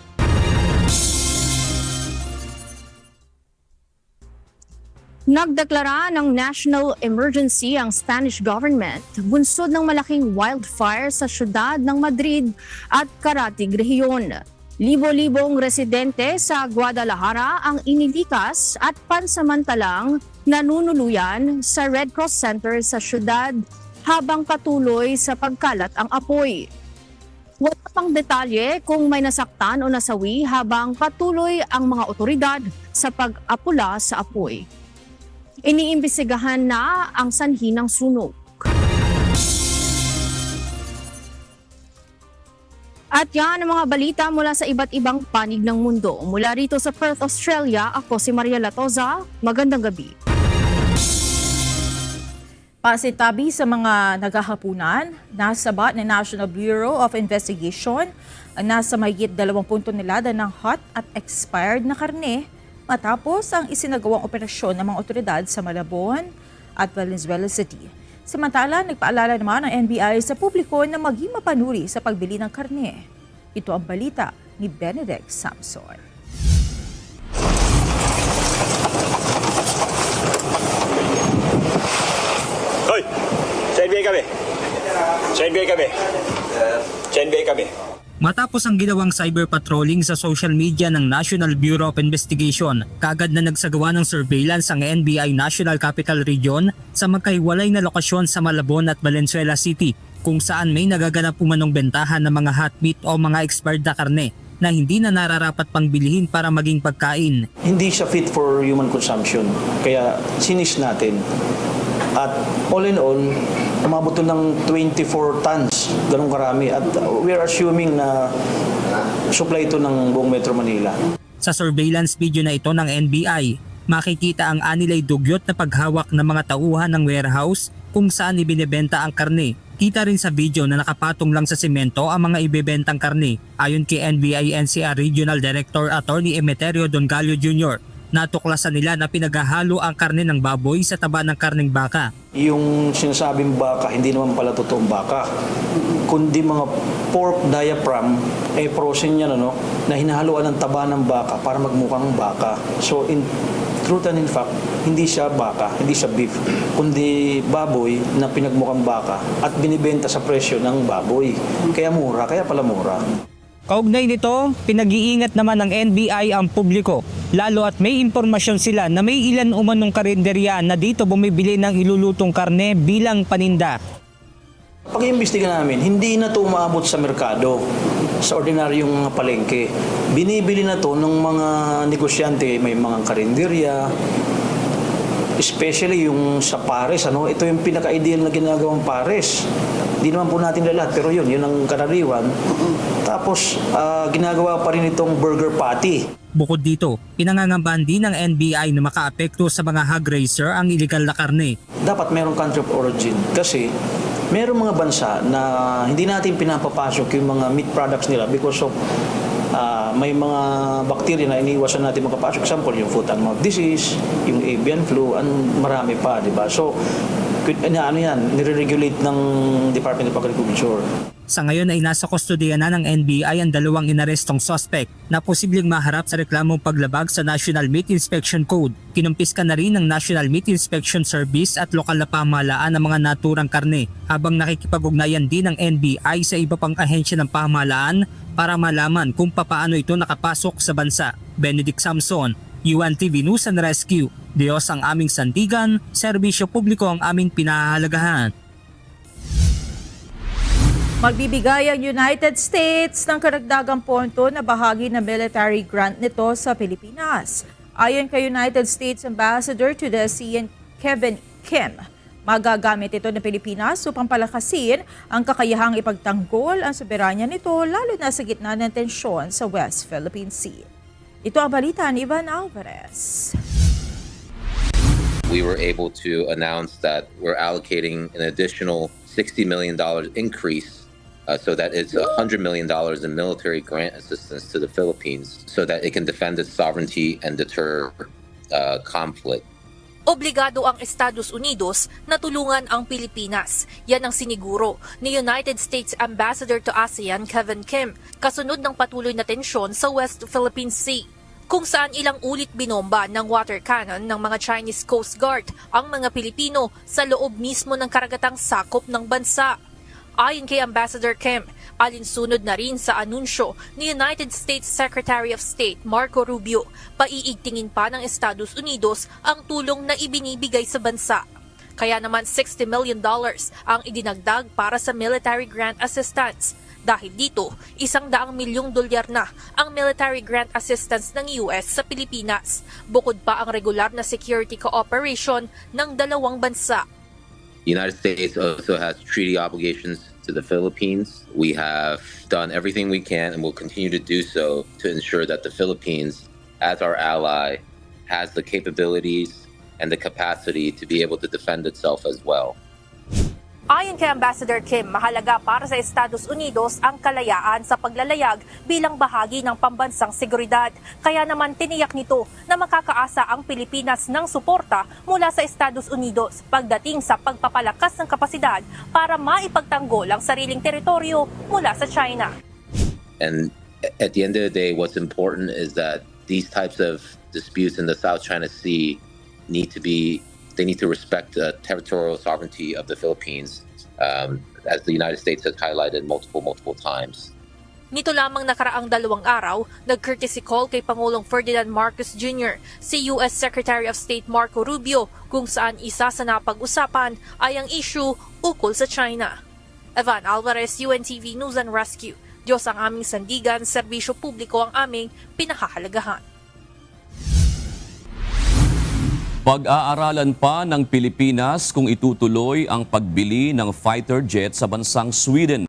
Nagdeklara ng national emergency ang Spanish government bunsod ng malaking wildfire sa syudad ng Madrid at Caratig rehiyon. Libo-libong residente sa Guadalajara ang inilikas at pansamantalang nanunuluyan sa Red Cross Center sa syudad habang patuloy sa pagkalat ang apoy. Wala pang detalye kung may nasaktan o nasawi habang patuloy ang mga otoridad sa pag-apula sa apoy. Iniimbestigahan na ang sanhi ng sunog. At yan ang mga balita mula sa iba't ibang panig ng mundo. Mula rito sa Perth, Australia, ako si Maria Latoza. Magandang gabi. Pasitabi sa mga naghahapunan, nasabat ng National Bureau of Investigation ang nasa mahigit 20 tonelada ng hot at expired na karne matapos ang isinagawang operasyon ng mga otoridad sa Malabon at Valenzuela City. Samantala, nagpaalala naman ang NBI sa publiko na maging mapanuri sa pagbili ng karne. Ito ang balita ni Benedict Samson. Hoy! Sa NBI kami! Sa NBI kami! Sa NBI kami! Matapos ang ginawang cyber patrolling sa social media ng National Bureau of Investigation, kaagad na nagsagawa ng surveillance ang NBI National Capital Region sa magkahiwalay na lokasyon sa Malabon at Valenzuela City kung saan may nagaganap umanong bentahan ng mga hot meat o mga expired na karne na hindi na nararapat pang bilhin para maging pagkain. Hindi siya fit for human consumption, kaya sinis natin. At all in all, umabot ng 24 tons, ganun karami. At we are assuming na supply ito ng buong Metro Manila. Sa surveillance video na ito ng NBI, makikita ang anilay dugyot na paghawak ng mga tauhan ng warehouse kung saan ibinebenta ang karne. Kita rin sa video na nakapatong lang sa semento ang mga ibebentang karne. Ayon kay NBI NCR Regional Director Attorney Emeterio Dongallo Jr., natuklasan nila na pinaghahalo ang karne ng baboy sa taba ng karneng baka. Yung sinasabing baka, hindi naman pala totoong baka. Kundi mga pork diaphragm, frozen yan, na hinahaluan ng taba ng baka para magmukhang baka. So in truth and in fact, hindi siya baka, hindi siya beef, kundi baboy na pinagmukhang baka at binibenta sa presyo ng baboy. Kaya mura, kaya pala mura. Kaugnay nito, pinag-iingat naman ng NBI ang publiko, lalo at may impormasyon sila na may ilan umanong karinderya na dito bumibili ng ilulutong karne bilang paninda. Pag-iimbestiga namin, hindi na ito umaabot sa merkado, sa ordinaryong mga palengke. Binibili na ito ng mga negosyante, may mga karinderya, Especially yung sa pares, ito yung pinaka-ideal na ginagawang pares. Di naman po natin lahat, pero yun ang karaniwan. Tapos, ginagawa pa rin itong burger patty. Bukod dito, pinangangambahan din ng NBI na makaapekto sa mga hog raiser ang iligal na karne. Dapat merong country of origin kasi merong mga bansa na hindi natin pinapapasok yung mga meat products nila because of may mga bacteria na iniiwasan natin makapasok. Example, yung foot and mouth disease, yung avian flu, marami pa, di ba? So, nire-regulate ng Department of Agriculture. Sa ngayon ay nasa kustodiya na ng NBI ang dalawang inarestong suspect na posibleng maharap sa reklamong paglabag sa National Meat Inspection Code. Kinumpiska na rin ng National Meat Inspection Service at lokal na pamahalaan ng mga naturang karne habang nakikipag-ugnayan din ng NBI sa iba pang ahensya ng pamahalaan para malaman kung papaano ito nakapasok sa bansa. Benedict Samson, UNTV News and Rescue. Diyos ang aming sandigan, serbisyo publiko ang aming pinahahalagahan. Magbibigay ang United States ng karagdagang ponto na bahagi ng military grant nito sa Pilipinas. Ayon kay United States Ambassador to the ASEAN Kevin Kim, magagamit ito ng Pilipinas upang palakasin ang kakayahang ipagtanggol ang soberanya nito lalo na sa gitna ng tensyon sa West Philippine Sea. Ito ang balita ni Ivan Alvarez. We were able to announce that we're allocating an additional $60 million increase so that it's $100 million in military grant assistance to the Philippines so that it can defend its sovereignty and deter conflict. Obligado ang Estados Unidos na tulungan ang Pilipinas. Yan ang siniguro ni United States Ambassador to ASEAN Kevin Kim kasunod ng patuloy na tensyon sa West Philippine Sea, kung saan ilang ulit binomba ng water cannon ng mga Chinese Coast Guard ang mga Pilipino sa loob mismo ng karagatang sakop ng bansa. Ayon kay Ambassador Kim, alinsunod na rin sa anunsyo ni United States Secretary of State Marco Rubio, paiigtingin pa ng Estados Unidos ang tulong na ibinibigay sa bansa. Kaya naman $60 million ang idinagdag para sa military grant assistance. Dahil dito, $100 milyong na ang military grant assistance ng US sa Pilipinas, bukod pa ang regular na security cooperation ng dalawang bansa. The United States also has treaty obligations to the Philippines. We have done everything we can and will continue to do so to ensure that the Philippines, as our ally, has the capabilities and the capacity to be able to defend itself as well. Ayon kay Ambassador Kim, mahalaga para sa Estados Unidos ang kalayaan sa paglalayag bilang bahagi ng pambansang seguridad. Kaya naman tiniyak nito na makakaasa ang Pilipinas ng suporta mula sa Estados Unidos pagdating sa pagpapalakas ng kapasidad para maipagtanggol ang sariling teritoryo mula sa China. And at the end of the day, what's important is that these types of disputes in the South China Sea need to respect the territorial sovereignty of the Philippines, as the United States has highlighted multiple times. Nito lamang nakaraang 2 araw, nag-courtesy call kay Pangulong Ferdinand Marcos Jr. si US Secretary of State Marco Rubio, kung saan isa sa napag-usapan ay ang issue ukol sa China. Evan Alvarez, UNTV News and Rescue. Diyos ang aming sandigan, serbisyo publiko ang aming pinahahalagahan. Pag-aaralan pa ng Pilipinas kung itutuloy ang pagbili ng fighter jet sa bansang Sweden.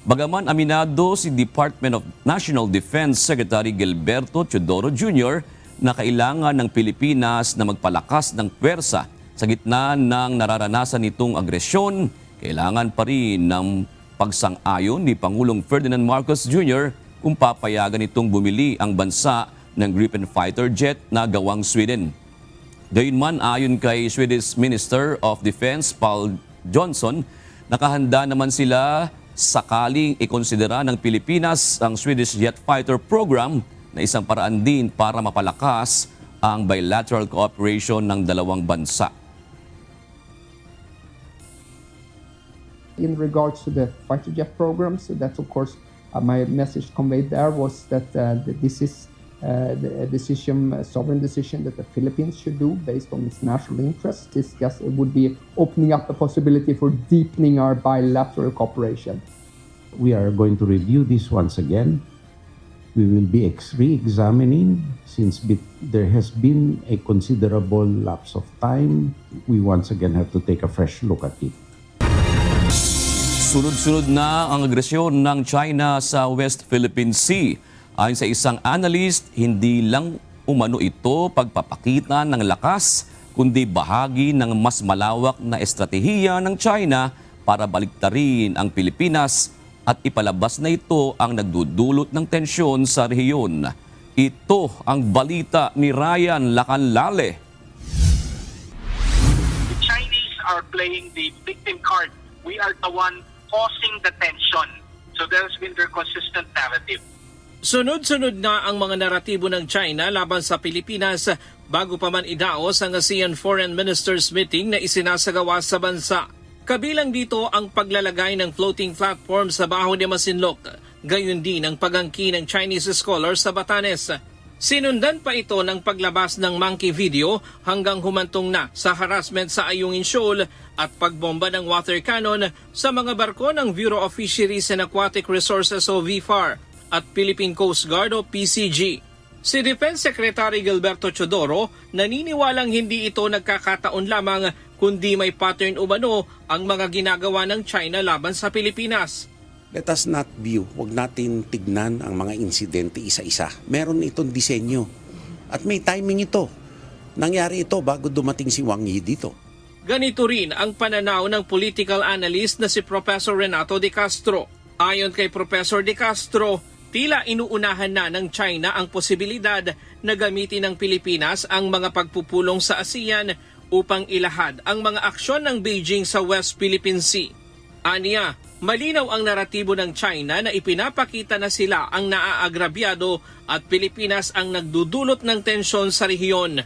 Bagaman aminado si Department of National Defense Secretary Gilberto Teodoro Jr. na kailangan ng Pilipinas na magpalakas ng pwersa sa gitna ng nararanasan nitong agresyon, kailangan pa rin ng pagsang-ayon ni Pangulong Ferdinand Marcos Jr. kung papayagan itong bumili ang bansa ng Gripen fighter jet na gawang Sweden. Gayunman, ayon kay Swedish Minister of Defense Paul Johnson, nakahanda naman sila sakaling ikonsidera ng Pilipinas ang Swedish Jet Fighter Program na isang paraan din para mapalakas ang bilateral cooperation ng dalawang bansa. In regards to the fighter jet programs, that's of course my message conveyed there was that this is a decision, a sovereign decision that the Philippines should do based on its national interests. This just would be opening up a possibility for deepening our bilateral cooperation. We are going to review this once again. we will be re-examining since there has been a considerable lapse of time. We once again have to take a fresh look at it. Sunod-sunod na ang agresyon ng China sa West Philippine Sea. Ayon sa isang analyst, hindi lang umano ito pagpapakita ng lakas, kundi bahagi ng mas malawak na estratehiya ng China para baliktarin ang Pilipinas at ipalabas na ito ang nagdudulot ng tensyon sa rehiyon. Ito ang balita ni Ryan Lacanlale. The Chinese are playing the victim card. We are the one causing the tension. So there's been their consistent narrative. Sunod-sunod na ang mga naratibo ng China laban sa Pilipinas bago pa man idaos ang ASEAN Foreign Ministers Meeting na isinasagawa sa bansa. Kabilang dito ang paglalagay ng floating platform sa Baho de Masinloc, gayon din ang pag-angkin ng Chinese scholar sa Batanes. Sinundan pa ito ng paglabas ng monkey video hanggang humantong na sa harassment sa Ayungin Shoal at pagbomba ng water cannon sa mga barko ng Bureau of Fisheries and Aquatic Resources o VFAR at Philippine Coast Guard o PCG. Si Defense Secretary Gilberto Chodoro naniniwalang hindi ito nagkakataon lamang kundi may pattern umano ang mga ginagawa ng China laban sa Pilipinas. Let us not view, huwag natin tignan ang mga insidente isa-isa. Meron itong disenyo at may timing ito. Nangyari ito bago dumating si Wang Yi dito. Ganito rin ang pananaw ng political analyst na si Professor Renato De Castro. Ayon kay Professor De Castro, tila inuunahan na ng China ang posibilidad na gamitin ng Pilipinas ang mga pagpupulong sa ASEAN upang ilahad ang mga aksyon ng Beijing sa West Philippine Sea. Aniya, malinaw ang naratibo ng China na ipinapakita na sila ang naaagrabyado at Pilipinas ang nagdudulot ng tensyon sa rehiyon.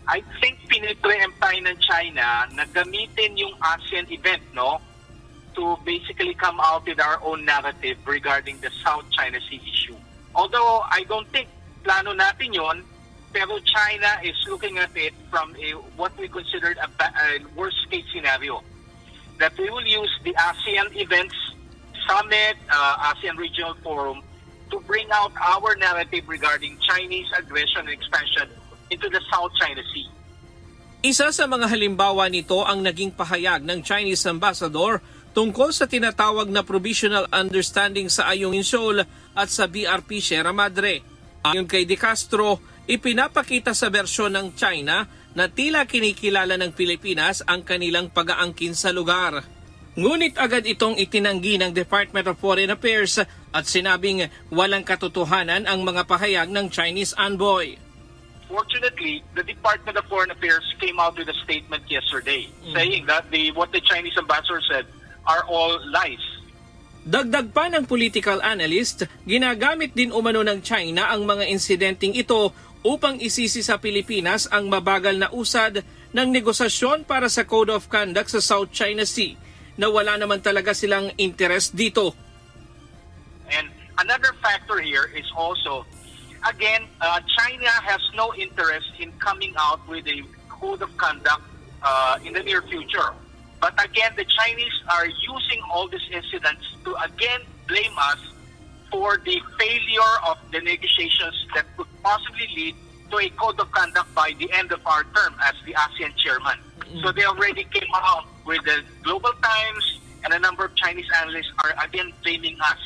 I think pinipreempt tayo ng China na gamitin yung ASEAN event, no? To basically come out with our own narrative regarding the South China Sea issue. Although I don't think plano natin yon, pero China is looking at it from what we considered a worst case scenario. That we will use the ASEAN events, summit, ASEAN Regional Forum to bring out our narrative regarding Chinese aggression and expansion into the South China Sea. Isa sa mga halimbawa nito ang naging pahayag ng Chinese Ambassador tungkol sa tinatawag na Provisional Understanding sa Ayungin Shoal at sa BRP Sierra Madre. Ayon kay De Castro, ipinapakita sa bersyon ng China na tila kinikilala ng Pilipinas ang kanilang pag-aangkin sa lugar. Ngunit agad itong itinanggi ng Department of Foreign Affairs at sinabing walang katotohanan ang mga pahayag ng Chinese envoy. Fortunately, the Department of Foreign Affairs came out with a statement yesterday saying that what the Chinese ambassador said are all lies. Dagdag pa ng political analyst, ginagamit din umano ng China ang mga insidenteng ito upang isisi sa Pilipinas ang mabagal na usad ng negosasyon para sa Code of Conduct sa South China Sea na wala naman talaga silang interest dito. And another factor here is also, again, China has no interest in coming out with a Code of Conduct in the near future. But again, the Chinese are using all these incidents to again blame us for the failure of the negotiations that could possibly lead to a code of conduct by the end of our term as the ASEAN chairman. So they already came out with the Global Times, and a number of Chinese analysts are again blaming us.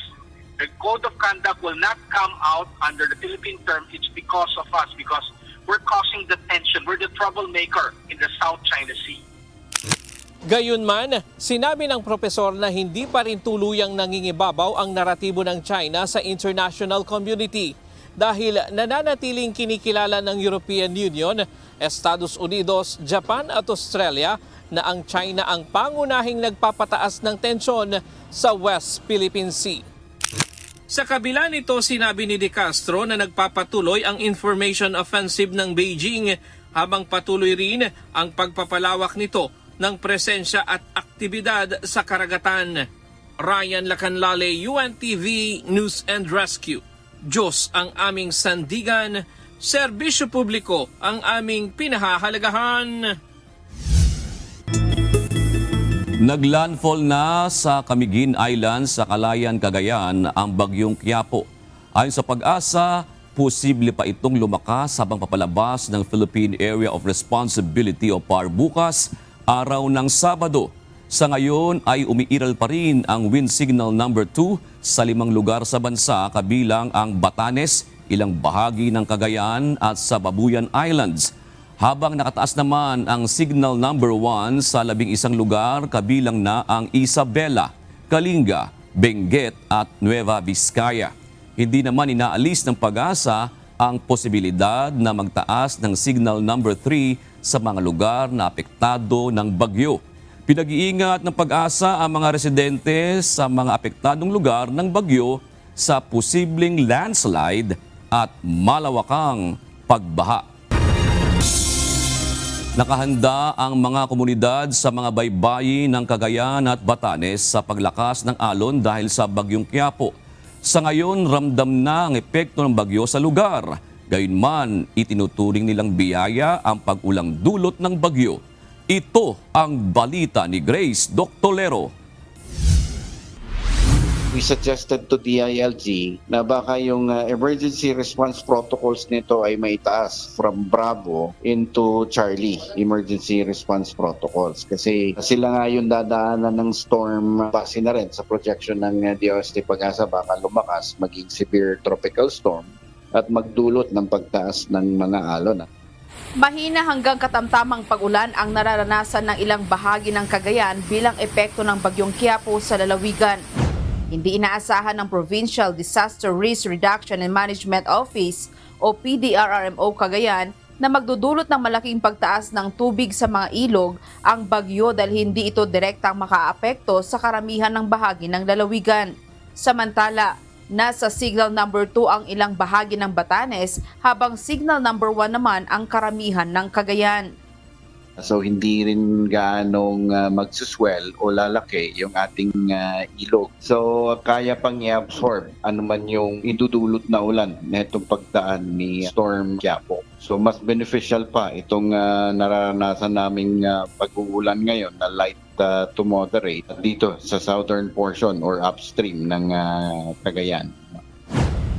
The code of conduct will not come out under the Philippine term. It's because of us, because we're causing the tension. We're the troublemaker in the South China Sea. Gayunman, sinabi ng propesor na hindi pa rin tuluyang nangingibabaw ang naratibo ng China sa international community dahil nananatiling kinikilala ng European Union, Estados Unidos, Japan at Australia na ang China ang pangunahing nagpapataas ng tensyon sa West Philippine Sea. Sa kabila nito, sinabi ni De Castro na nagpapatuloy ang information offensive ng Beijing habang patuloy rin ang pagpapalawak nito ng presensya at aktibidad sa karagatan. Ryan Lacanlale, UNTV News and Rescue. Diyos ang aming sandigan, serbisyo publiko ang aming pinahahalagahan. Naglandfall na sa Camiguin Island sa Calayan, Cagayan ang bagyong Quiapo. Ayon sa Pag-asa, posible pa itong lumakas habang papalabas ng Philippine Area of Responsibility o PAR bukas, araw ng Sabado. Sa ngayon ay umiiral pa rin ang wind signal number 2 sa 5 lugar sa bansa kabilang ang Batanes, ilang bahagi ng Cagayan at sa Babuyan Islands. Habang nakataas naman ang signal number 1 sa 11 lugar kabilang na ang Isabela, Kalinga, Benguet at Nueva Vizcaya. Hindi naman inaalis ng Pag-asa ang posibilidad na magtaas ng signal number 3 sa mga lugar na apektado ng bagyo. Pinag-iingat ng Pag-asa ang mga residente sa mga apektadong lugar ng bagyo sa posibleng landslide at malawakang pagbaha. Nakahanda ang mga komunidad sa mga baybayin ng Cagayan at Batanes sa paglakas ng alon dahil sa bagyong Quiapo. Sa ngayon, ramdam na ang epekto ng bagyo sa lugar. Gayunman, itinuturing nilang biyaya ang pag-ulang dulot ng bagyo. Ito ang balita ni Grace Doctolero. We suggested to DILG na baka yung emergency response protocols nito ay maitaas from Bravo into Charlie, emergency response protocols. Kasi sila nga yung dadaanan ng storm, base na rin sa projection ng DOST Pag-asa, baka lumakas, maging severe tropical storm at magdulot ng pagtaas ng mga alon. Mahina hanggang katamtamang pag-ulan ang nararanasan ng ilang bahagi ng Cagayan bilang epekto ng bagyong Quiapo sa lalawigan. Hindi inaasahan ng Provincial Disaster Risk Reduction and Management Office o PDRRMO Cagayan na magdudulot ng malaking pagtaas ng tubig sa mga ilog ang bagyo dahil hindi ito direktang makaapekto sa karamihan ng bahagi ng lalawigan. Samantala, nasa signal number 2 ang ilang bahagi ng Batanes habang signal number 1 naman ang karamihan ng Cagayan. So hindi rin gaanong magsuswell o lalaki yung ating ilog. So kaya pang i-absorb anuman yung idudulot na ulan na itong pagdaan ni Storm Quiapo. So mas beneficial pa itong nararanasan naming pag-uulan ngayon na light to moderate dito sa southern portion or upstream ng Cagayan.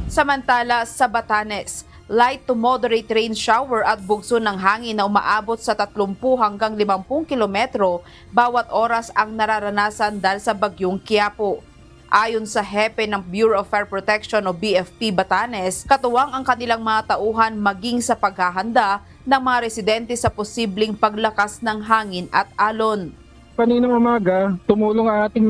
Samantala sa Batanes, light to moderate rain shower at bugso ng hangin na umaabot sa 30 hanggang 50 kilometro bawat oras ang nararanasan dahil sa bagyong Quiapo. Ayon sa hepe ng Bureau of Fire Protection o BFP Batanes, katuwang ang kanilang mga tauhan maging sa paghahanda ng mga residente sa posibleng paglakas ng hangin at alon. Kaninang umaga, tumulong ang ating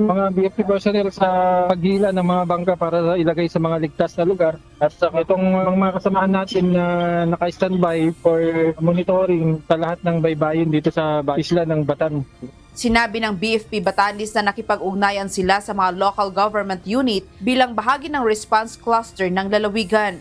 mga BFP personnel sa paghila ng mga bangka para ilagay sa mga ligtas na lugar. At sa itong mga kasamahan natin na naka-standby for monitoring sa lahat ng baybayin dito sa isla ng Batan. Sinabi ng BFP Batanes na nakipag-ugnayan sila sa mga local government unit bilang bahagi ng response cluster ng lalawigan.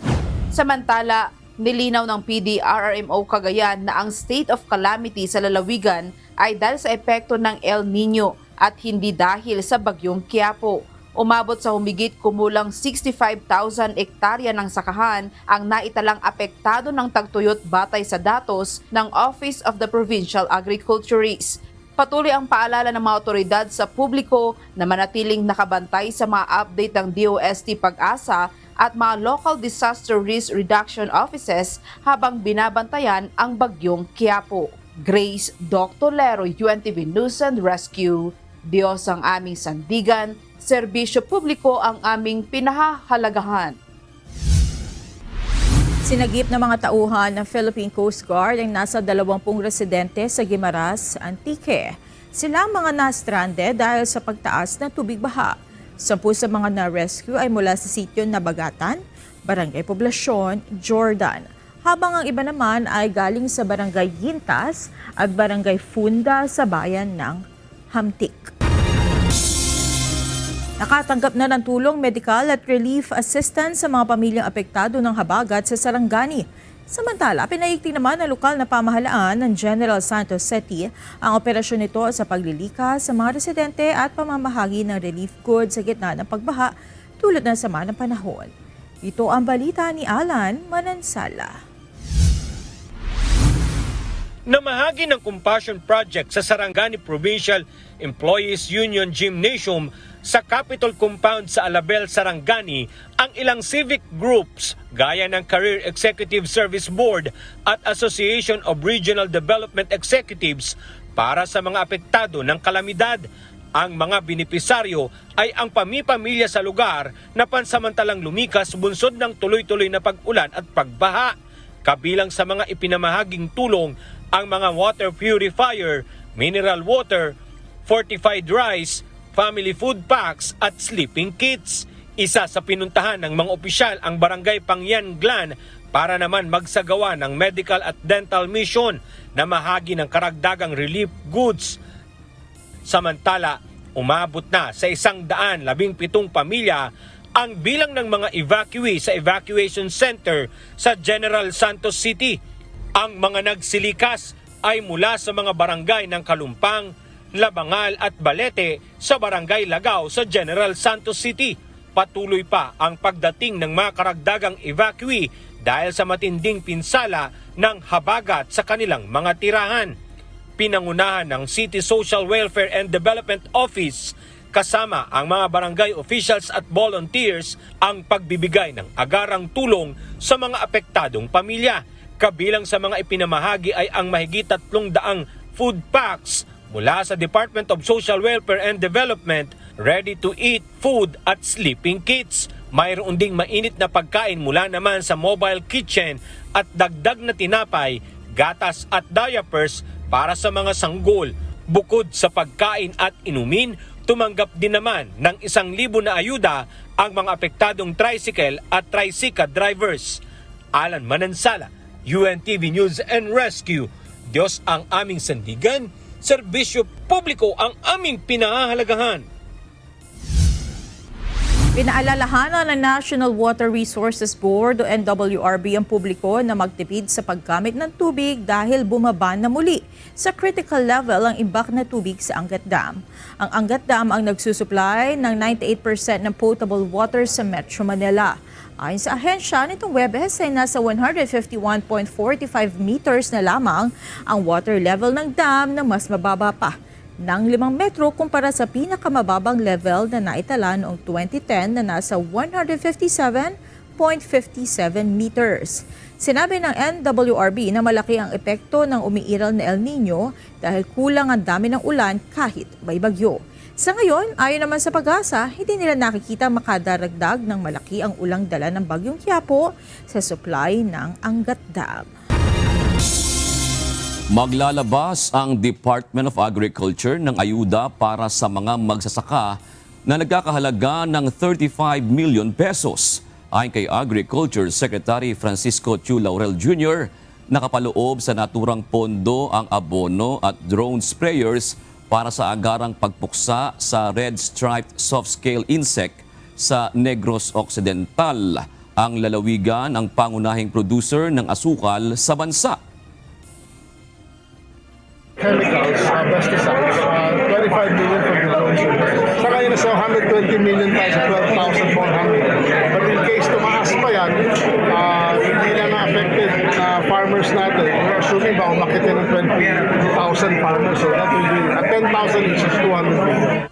Samantala, nilinaw ng PDRRMO Cagayan na ang state of calamity sa lalawigan ay dahil sa epekto ng El Nino at hindi dahil sa bagyong Quiapo. Umabot sa humigit kumulang 65,000 ektarya ng sakahan ang naitalang apektado ng tagtuyot batay sa datos ng Office of the Provincial Agriculturist. Patuloy ang paalala ng mga otoridad sa publiko na manatiling nakabantay sa mga update ng DOST Pag-asa at mga local disaster risk reduction offices habang binabantayan ang bagyong Quiapo. Grace Doctolero, UNTV News and Rescue. Diyos ang aming sandigan, serbisyo publiko ang aming pinahahalagahan. Sinagip ng mga tauhan ng Philippine Coast Guard ang nasa 20 residente sa Guimaras, Antique. Sila ang mga na-stranded dahil sa pagtaas ng tubig baha. 10 sa mga na-rescue ay mula sa sitio na Bagatan, Barangay Poblasyon, Jordan. Habang ang iba naman ay galing sa Barangay Gintas at Barangay Funda sa bayan ng Hamtik. Nakatanggap na ng tulong medical at relief assistance sa mga pamilyang apektado ng habagat sa Sarangani. Samantala, pinaigting naman ng lokal na pamahalaan ng General Santos City ang operasyon nito sa paglilikas sa mga residente at pamamahagi ng relief goods sa gitna ng pagbaha tulad ng sama ng panahon. Ito ang balita ni Alan Manansala. Namahagi ng Compassion Project sa Sarangani Provincial Employees Union Gymnasium sa Capitol Compound sa Alabel, Sarangani ang ilang civic groups gaya ng Career Executive Service Board at Association of Regional Development Executives para sa mga apektado ng kalamidad. Ang mga benepisaryo ay ang pamilya sa lugar na pansamantalang lumikas bunsod ng tuloy-tuloy na pag-ulan at pagbaha. Kabilang sa mga ipinamahaging tulong ang mga water purifier, mineral water, fortified rice, family food packs at sleeping kits. Isa sa pinuntahan ng mga opisyal ang Barangay Pangyanglan para naman magsagawa ng medical at dental mission na mahagi ng karagdagang relief goods. Samantala, umabot na sa 117 pamilya ang bilang ng mga evacuee sa evacuation center sa General Santos City. Ang mga nagsilikas ay mula sa mga barangay ng Kalumpang, Labangal at Balete sa Barangay Lagaw sa General Santos City. Patuloy pa ang pagdating ng mga karagdagang evacuee dahil sa matinding pinsala ng habagat sa kanilang mga tirahan. Pinangunahan ng City Social Welfare and Development Office kasama ang mga barangay officials at volunteers ang pagbibigay ng agarang tulong sa mga apektadong pamilya. Kabilang sa mga ipinamahagi ay ang mahigit 300 food packs mula sa Department of Social Welfare and Development, ready-to-eat food at sleeping kits. Mayroon ding mainit na pagkain mula naman sa mobile kitchen at dagdag na tinapay, gatas at diapers para sa mga sanggol. Bukod sa pagkain at inumin, tumanggap din naman ng 1,000 na ayuda ang mga apektadong tricycle at tricycle drivers. Alan Manansala, UNTV News and Rescue. Diyos ang aming sandigan, serbisyo publiko ang aming pinahahalagahan. Pinaalalahanan ng National Water Resources Board o NWRB ang publiko na magtipid sa paggamit ng tubig dahil bumaba na muli sa critical level ang imbak na tubig sa Angat Dam. Ang Angat Dam ang nagsusupply ng 98% ng potable water sa Metro Manila. Ayon sa ahensya, nitong Webes ay nasa 151.45 meters na lamang ang water level ng dam na mas mababa pa ng 5 metro kumpara sa pinakamababang level na naitala noong 2010 na nasa 157.57 meters. Sinabi ng NWRB na malaki ang epekto ng umiiral na El Nino dahil kulang ang dami ng ulan kahit may bagyo. Sa ngayon, ayon naman sa Pag-asa, hindi nila nakikita makadaragdag ng malaki ang ulang dala ng Bagyong Quiapo sa supply ng Angat Dam. Maglalabas ang Department of Agriculture ng ayuda para sa mga magsasaka na nagkakahalaga ng 35 million pesos. Ayon kay Agriculture Secretary Francisco Chu Laurel Jr., nakapaloob sa naturang pondo ang abono at drone sprayers para sa agarang pagpuksa sa red-striped soft-scale insect sa Negros Occidental. Ang lalawigan ang pangunahing producer ng asukal sa bansa. Chemicals, pesticides, 25 million for the loans. Saka yun sa 120 million tayo sa 12,400. But in case tumaas pa yan, hindi na na-affected na farmers natin. We're assuming ba umakitin ng 20,000 farmers. So that will be 10,000 each is 200 million.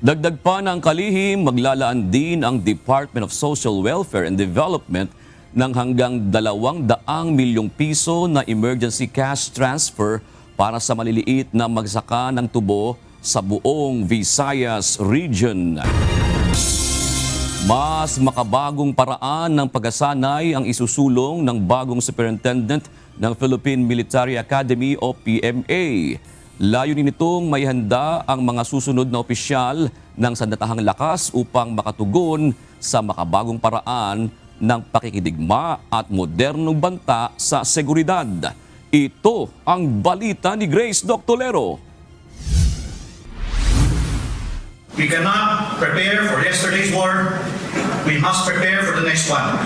Dagdag pa ng kalihim, maglalaan din ang Department of Social Welfare and Development ng hanggang 200 milyong piso na emergency cash transfer para sa maliliit na magsaka ng tubo sa buong Visayas Region. Mas makabagong paraan ng pag-asanay ang isusulong ng bagong superintendent ng Philippine Military Academy o PMA. Layunin nitong may handa ang mga susunod na opisyal ng sandatahang lakas upang makatugon sa makabagong paraan ng pakikidigma at modernong banta sa seguridad. Ito ang balita ni Grace Doctolero. We cannot prepare for yesterday's war. We must prepare for the next one.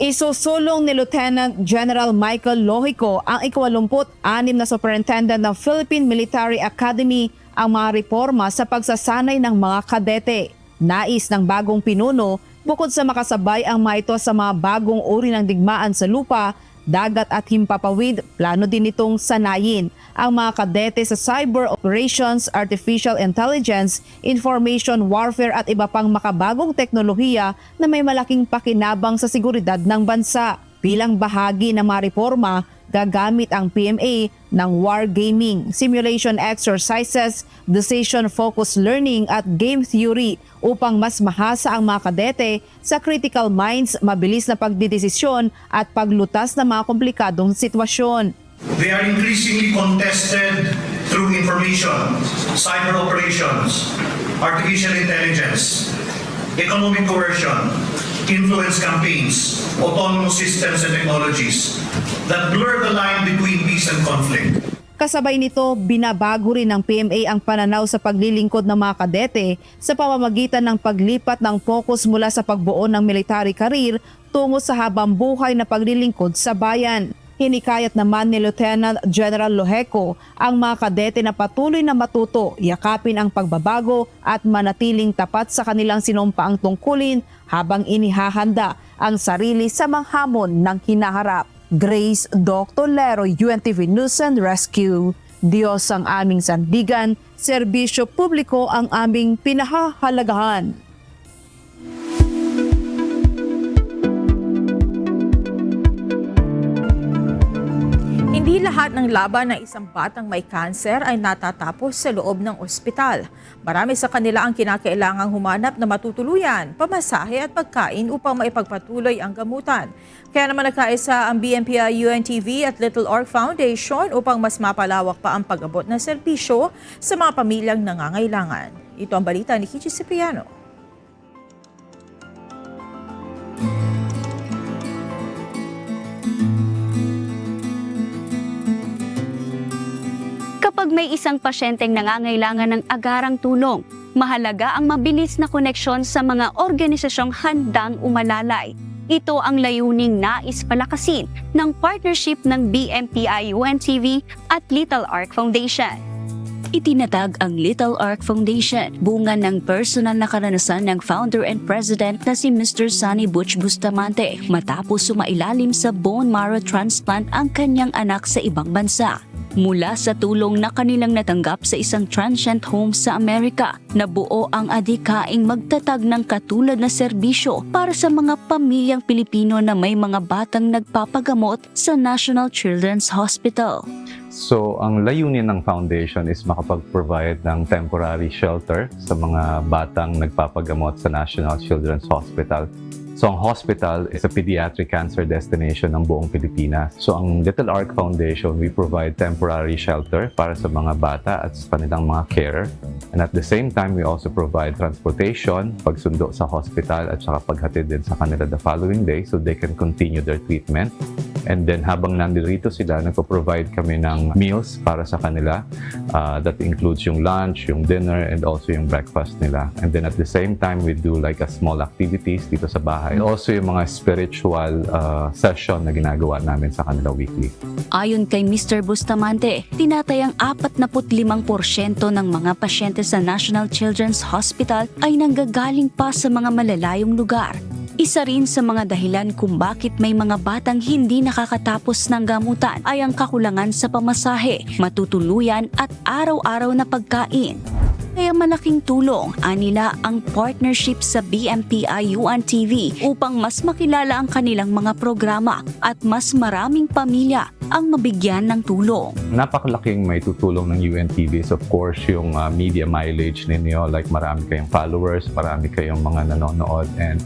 Isusulong ni Lieutenant General Michael Lohico ang 86 na superintendent ng Philippine Military Academy ang mga reforma sa pagsasanay ng mga kadete. Nais ng bagong pinuno, bukod sa makasabay ang mga ito sa mga bagong uri ng digmaan sa lupa, dagat at himpapawid. Plano din itong sanayin ang mga kadete sa cyber operations, artificial intelligence, information warfare at iba pang makabagong teknolohiya na may malaking pakinabang sa seguridad ng bansa. Bilang bahagi ng mga reforma, gagamit ang PMA ng wargaming, simulation exercises, decision-focused learning at game theory upang mas mahasa ang mga kadete sa critical minds, mabilis na pagdidesisyon at paglutas ng mga komplikadong sitwasyon. They are increasingly contested through information, cyber operations, artificial intelligence, economic coercion, influence campaigns, autonomous systems and technologies that blur the line between peace and conflict. Kasabay nito, binabago rin ng PMA ang pananaw sa paglilingkod ng mga kadete sa pamamagitan ng paglipat ng focus mula sa pagbuo ng military career tungo sa habang buhay na paglilingkod sa bayan. Hinikayat naman ni Lieutenant General Loheco ang mga kadete na patuloy na matuto, yakapin ang pagbabago at manatiling tapat sa kanilang sinumpaang tungkulin habang inihahanda ang sarili sa mga hamon ng hinaharap. Grace Dr. Lero, UNTV News and Rescue. Diyos ang aming sandigan, serbisyo publiko ang aming pinahahalagahan. Hindi lahat ng laban ng isang batang may kanser ay natatapos sa loob ng ospital. Marami sa kanila ang kinakailangang humanap na matutuluyan, pamasahe at pagkain upang maipagpatuloy ang gamutan. Kaya naman nagkaisa ang BMPI UNTV at Little Orc Foundation upang mas mapalawak pa ang pag-abot ng serbisyo sa mga pamilyang nangangailangan. Ito ang balita ni Kichi Cipriano. Kapag may isang pasyenteng nangangailangan ng agarang tulong, mahalaga ang mabilis na koneksyon sa mga organisasyong handang umalalay. Ito ang layuning nais palakasin ng partnership ng BMPI UNTV at Little Orc Foundation. Itinatag ang Little Orc Foundation, bunga ng personal na karanasan ng founder and president na si Mr. Sunny Butch Bustamante matapos sumailalim sa bone marrow transplant ang kanyang anak sa ibang bansa. Mula sa tulong na kanilang natanggap sa isang transient home sa Amerika, nabuo ang adhikaing magtatag ng katulad na serbisyo para sa mga pamilyang Pilipino na may mga batang nagpapagamot sa National Children's Hospital. So, ang layunin ng foundation is makapag-provide ng temporary shelter sa mga batang nagpapagamot sa National Children's Hospital. So, ang hospital is a pediatric cancer destination ng buong Pilipinas. So, ang Little Orc Foundation, we provide temporary shelter para sa mga bata at sa kanilang mga carer. And at the same time, we also provide transportation, pagsundo sa hospital at saka paghatid din sa kanila the following day so they can continue their treatment. And then habang nandito sila, nagpo-provide kami ng meals para sa kanila. That includes yung lunch, yung dinner, and also yung breakfast nila. And then at the same time, we do like a small activities dito sa bahay. And also yung mga spiritual session na ginagawa namin sa kanila weekly. Ayon kay Mr. Bustamante, tinatayang 45% ng mga pasyente sa National Children's Hospital ay nanggagaling pa sa mga malalayong lugar. Isa rin sa mga dahilan kung bakit may mga batang hindi nakakatapos ng gamutan ay ang kakulangan sa pamasahe, matutuluyan at araw-araw na pagkain. Kaya malaking tulong anila ang partnership sa BMPI UNTV upang mas makilala ang kanilang mga programa at mas maraming pamilya ang mabigyan ng tulong. Napakalaking may tutulong ng UNTV is of course yung media mileage ninyo, like marami kayong followers, marami kayong mga nanonood, and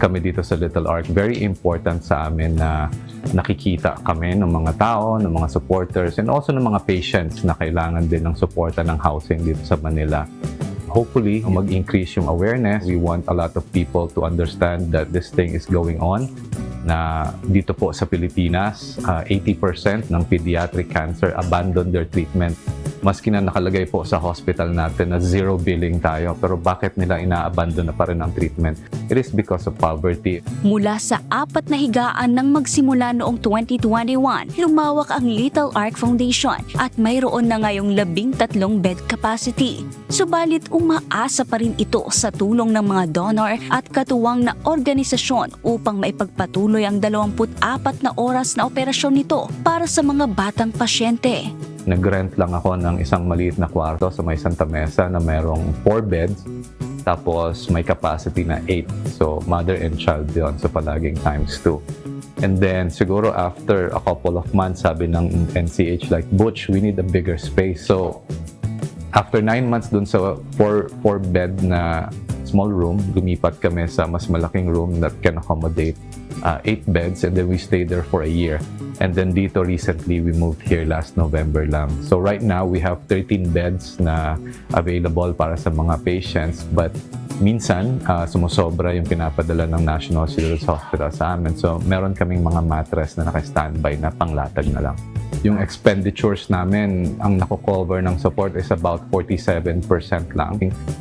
kami dito sa Little Orc, very important sa amin na nakikita kami ng mga tao, ng mga supporters, and also ng mga patients na kailangan din ng suporta ng housing dito sa Manila. Hopefully, mag-increase yung awareness. We want a lot of people to understand that this thing is going on, na dito po sa Pilipinas, 80% ng pediatric cancer abandon their treatment Maski na nakalagay po sa hospital natin na zero billing tayo, pero bakit nila ina-abandon na pa rin ang treatment? It is because of poverty. Mula sa 4 na higaan nang magsimula noong 2021, lumawak ang Little Ark Foundation at mayroon na ngayong 13 bed capacity. Subalit umaasa pa rin ito sa tulong ng mga donor at katuwang na organisasyon upang maipagpatuloy ang 24 na oras na operasyon nito para sa mga batang pasyente. Nag-rent lang ako ng isang maliit na kwarto sa may Santa Mesa na mayroong 4 beds. Tapos may capacity na 8. So mother and child yun. So palaging times 2. And then siguro after a couple of months, sabi ng NCH like, Butch, we need a bigger space. So after 9 months dun sa 4 bed na small room, lumipat kami sa mas malaking room that can accommodate 8 beds, and then we stayed there for a year. And then dito recently, we moved here last November lang. So right now, we have 13 beds na available para sa mga patients, but minsan, sumusobra yung pinapadala ng National Children's Hospital sa amin. So meron kaming mga mattress na naka-standby na panglatag na lang. Yung expenditures namin, ang nako-cover ng support is about 47% lang.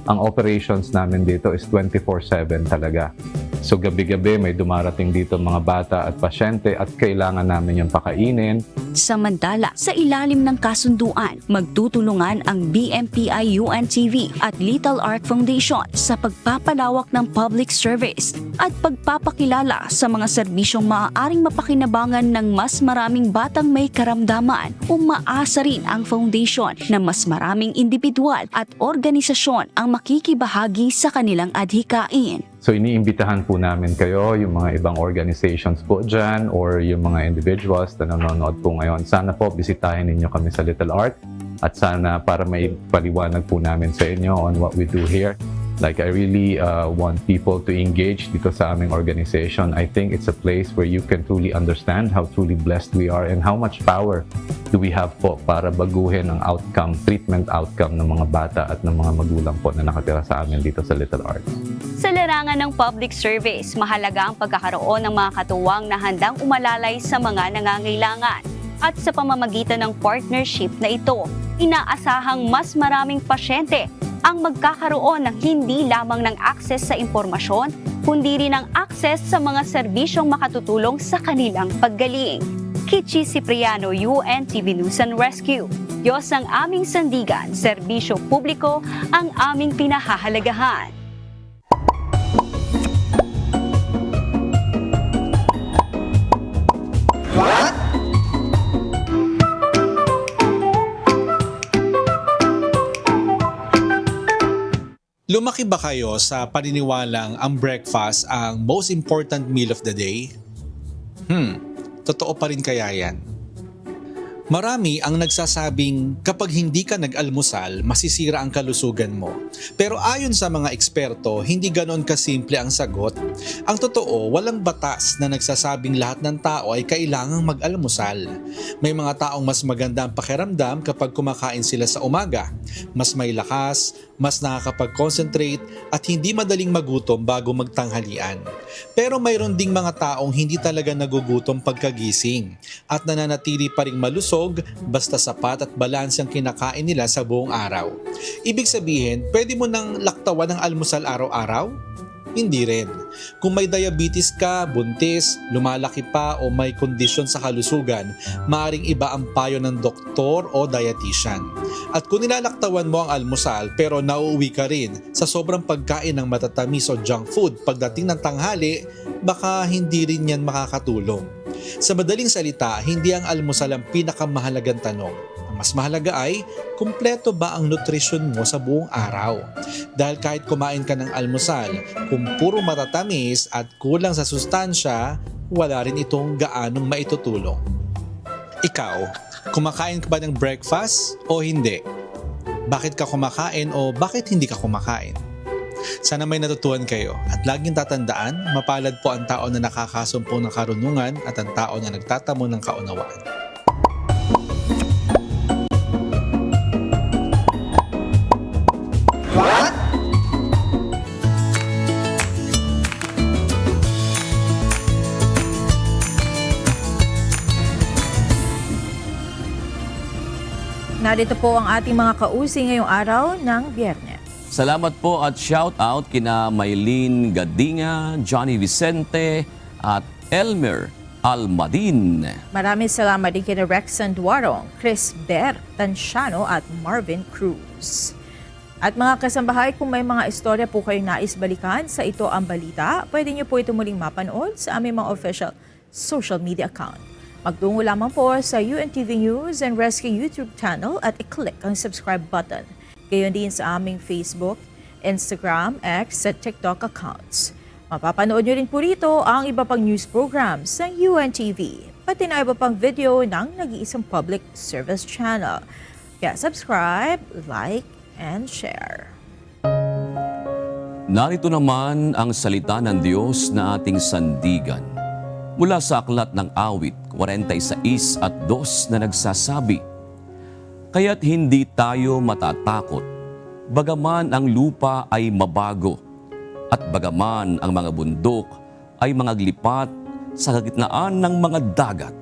Ang operations namin dito is 24/7 talaga. So gabi-gabi may dumarating dito mga bata at pasyente at kailangan namin yung pakainin. Samantala, sa ilalim ng kasunduan, magtutulungan ang BMPI-UNTV at Little Ark Foundation sa pagpapalawak ng public service at pagpapakilala sa mga serbisyong maaaring mapakinabangan ng mas maraming batang may karamdaman. Umaasa rin ang foundation na mas maraming individual at organisasyon ang makikibahagi sa kanilang adhikain. So iniimbitahan po namin kayo, yung mga ibang organizations po dyan or yung mga individuals na nanonood po ngayon. Sana po bisitahin ninyo kami sa Little Ark at sana para may paliwanag po namin sa inyo on what we do here. Like I really want people to engage dito sa aming organization. I think it's a place where you can truly understand how truly blessed we are and how much power do we have po para baguhin ang outcome, treatment outcome ng mga bata at ng mga magulang po na nakatira sa amin dito sa Little Ark. Sa larangan ng public service, mahalaga ang pagkakaroon ng mga katuwang na handang umalalay sa mga nangangailangan. At sa pamamagitan ng partnership na ito, inaasahang mas maraming pasyente ang magkakaroon ng hindi lamang ng access sa impormasyon, kundi rin ng access sa mga serbisyong makatutulong sa kanilang paggaling. Kichi Cipriano, UNTV News and Rescue. Diyos ang aming sandigan, serbisyo publiko ang aming pinahahalagahan. Lumaki ba kayo sa paniniwalang ang breakfast ang most important meal of the day? Totoo pa rin kaya yan? Marami ang nagsasabing kapag hindi ka nag-almusal, masisira ang kalusugan mo. Pero ayon sa mga eksperto, hindi ganon kasimple ang sagot. Ang totoo, walang batas na nagsasabing lahat ng tao ay kailangang mag-almusal. May mga taong mas maganda ang pakiramdam kapag kumakain sila sa umaga. Mas may lakas, mas nakakapag-concentrate at hindi madaling magutom bago magtanghalian. Pero mayroon ding mga taong hindi talaga nagugutom pagkagising at nananatili pa ring malusog basta sapat at balanse ang kinakain nila sa buong araw. Ibig sabihin, pwede mo nang laktawan ng almusal araw-araw? Hindi rin. Kung may diabetes ka, buntis, lumalaki pa o may kondisyon sa kalusugan, maaaring iba ang payo ng doktor o dietitian. At kung nilalaktawan mo ang almusal pero nauuwi ka rin sa sobrang pagkain ng matatamis o junk food pagdating ng tanghali, baka hindi rin yan makakatulong. Sa madaling salita, hindi ang almusal ang pinakamahalagang tanong. Ang mas mahalaga ay, kumpleto ba ang nutrisyon mo sa buong araw? Dahil kahit kumain ka ng almusal, kung puro matatamis at kulang sa sustansya, wala rin itong gaanong maitutulong. Ikaw, kumakain ka ba ng breakfast o hindi? Bakit ka kumakain o bakit hindi ka kumakain? Sana may natutuhan kayo at laging tatandaan, mapalad po ang tao na nakakasumpong ng karunungan at ang tao na nagtatamo ng kaunawaan. Narito po ang ating mga kausing ngayong araw ng Biyernes. Salamat po at shout out kina Maylene Gadinga, Johnny Vicente at Elmer Almadin. Maraming salamat din kina Rexon Duarong, Chris Ber Tanciano at Marvin Cruz. At mga kasambahay, kung may mga istorya po kayo nais balikan sa Ito Ang Balita, pwede niyo po ito muling mapanood sa aming mga official social media account. Magtungo lamang po sa UNTV News and Rescue YouTube channel at i-click ang subscribe button. Gayon din sa aming Facebook, Instagram, X at TikTok accounts. Mapapanood nyo rin po rito ang iba pang news programs ng UNTV, pati na iba pang video ng nag-iisang public service channel. Kaya subscribe, like, and share. Narito naman ang salita ng Diyos na ating sandigan. Mula sa aklat ng awit 46 at 2 na nagsasabi, "Kaya't hindi tayo matatakot, bagaman ang lupa ay mabago, at bagaman ang mga bundok ay mga glipat sa kagitnaan ng mga dagat."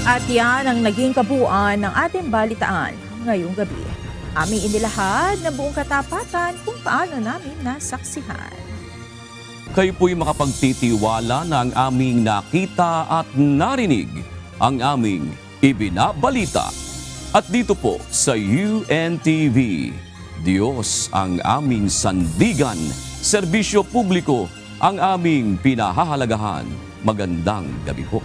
At yan ang naging kabuuan ng ating balitaan ngayong gabi. Aming inilahad ng buong katapatan kung paano namin nasaksihan. Kayo po'y makapagtitiwala na ang aming nakita at narinig, ang aming ibinabalita. At dito po sa UNTV, Diyos ang aming sandigan, serbisyo publiko ang aming pinahahalagahan. Magandang gabi po.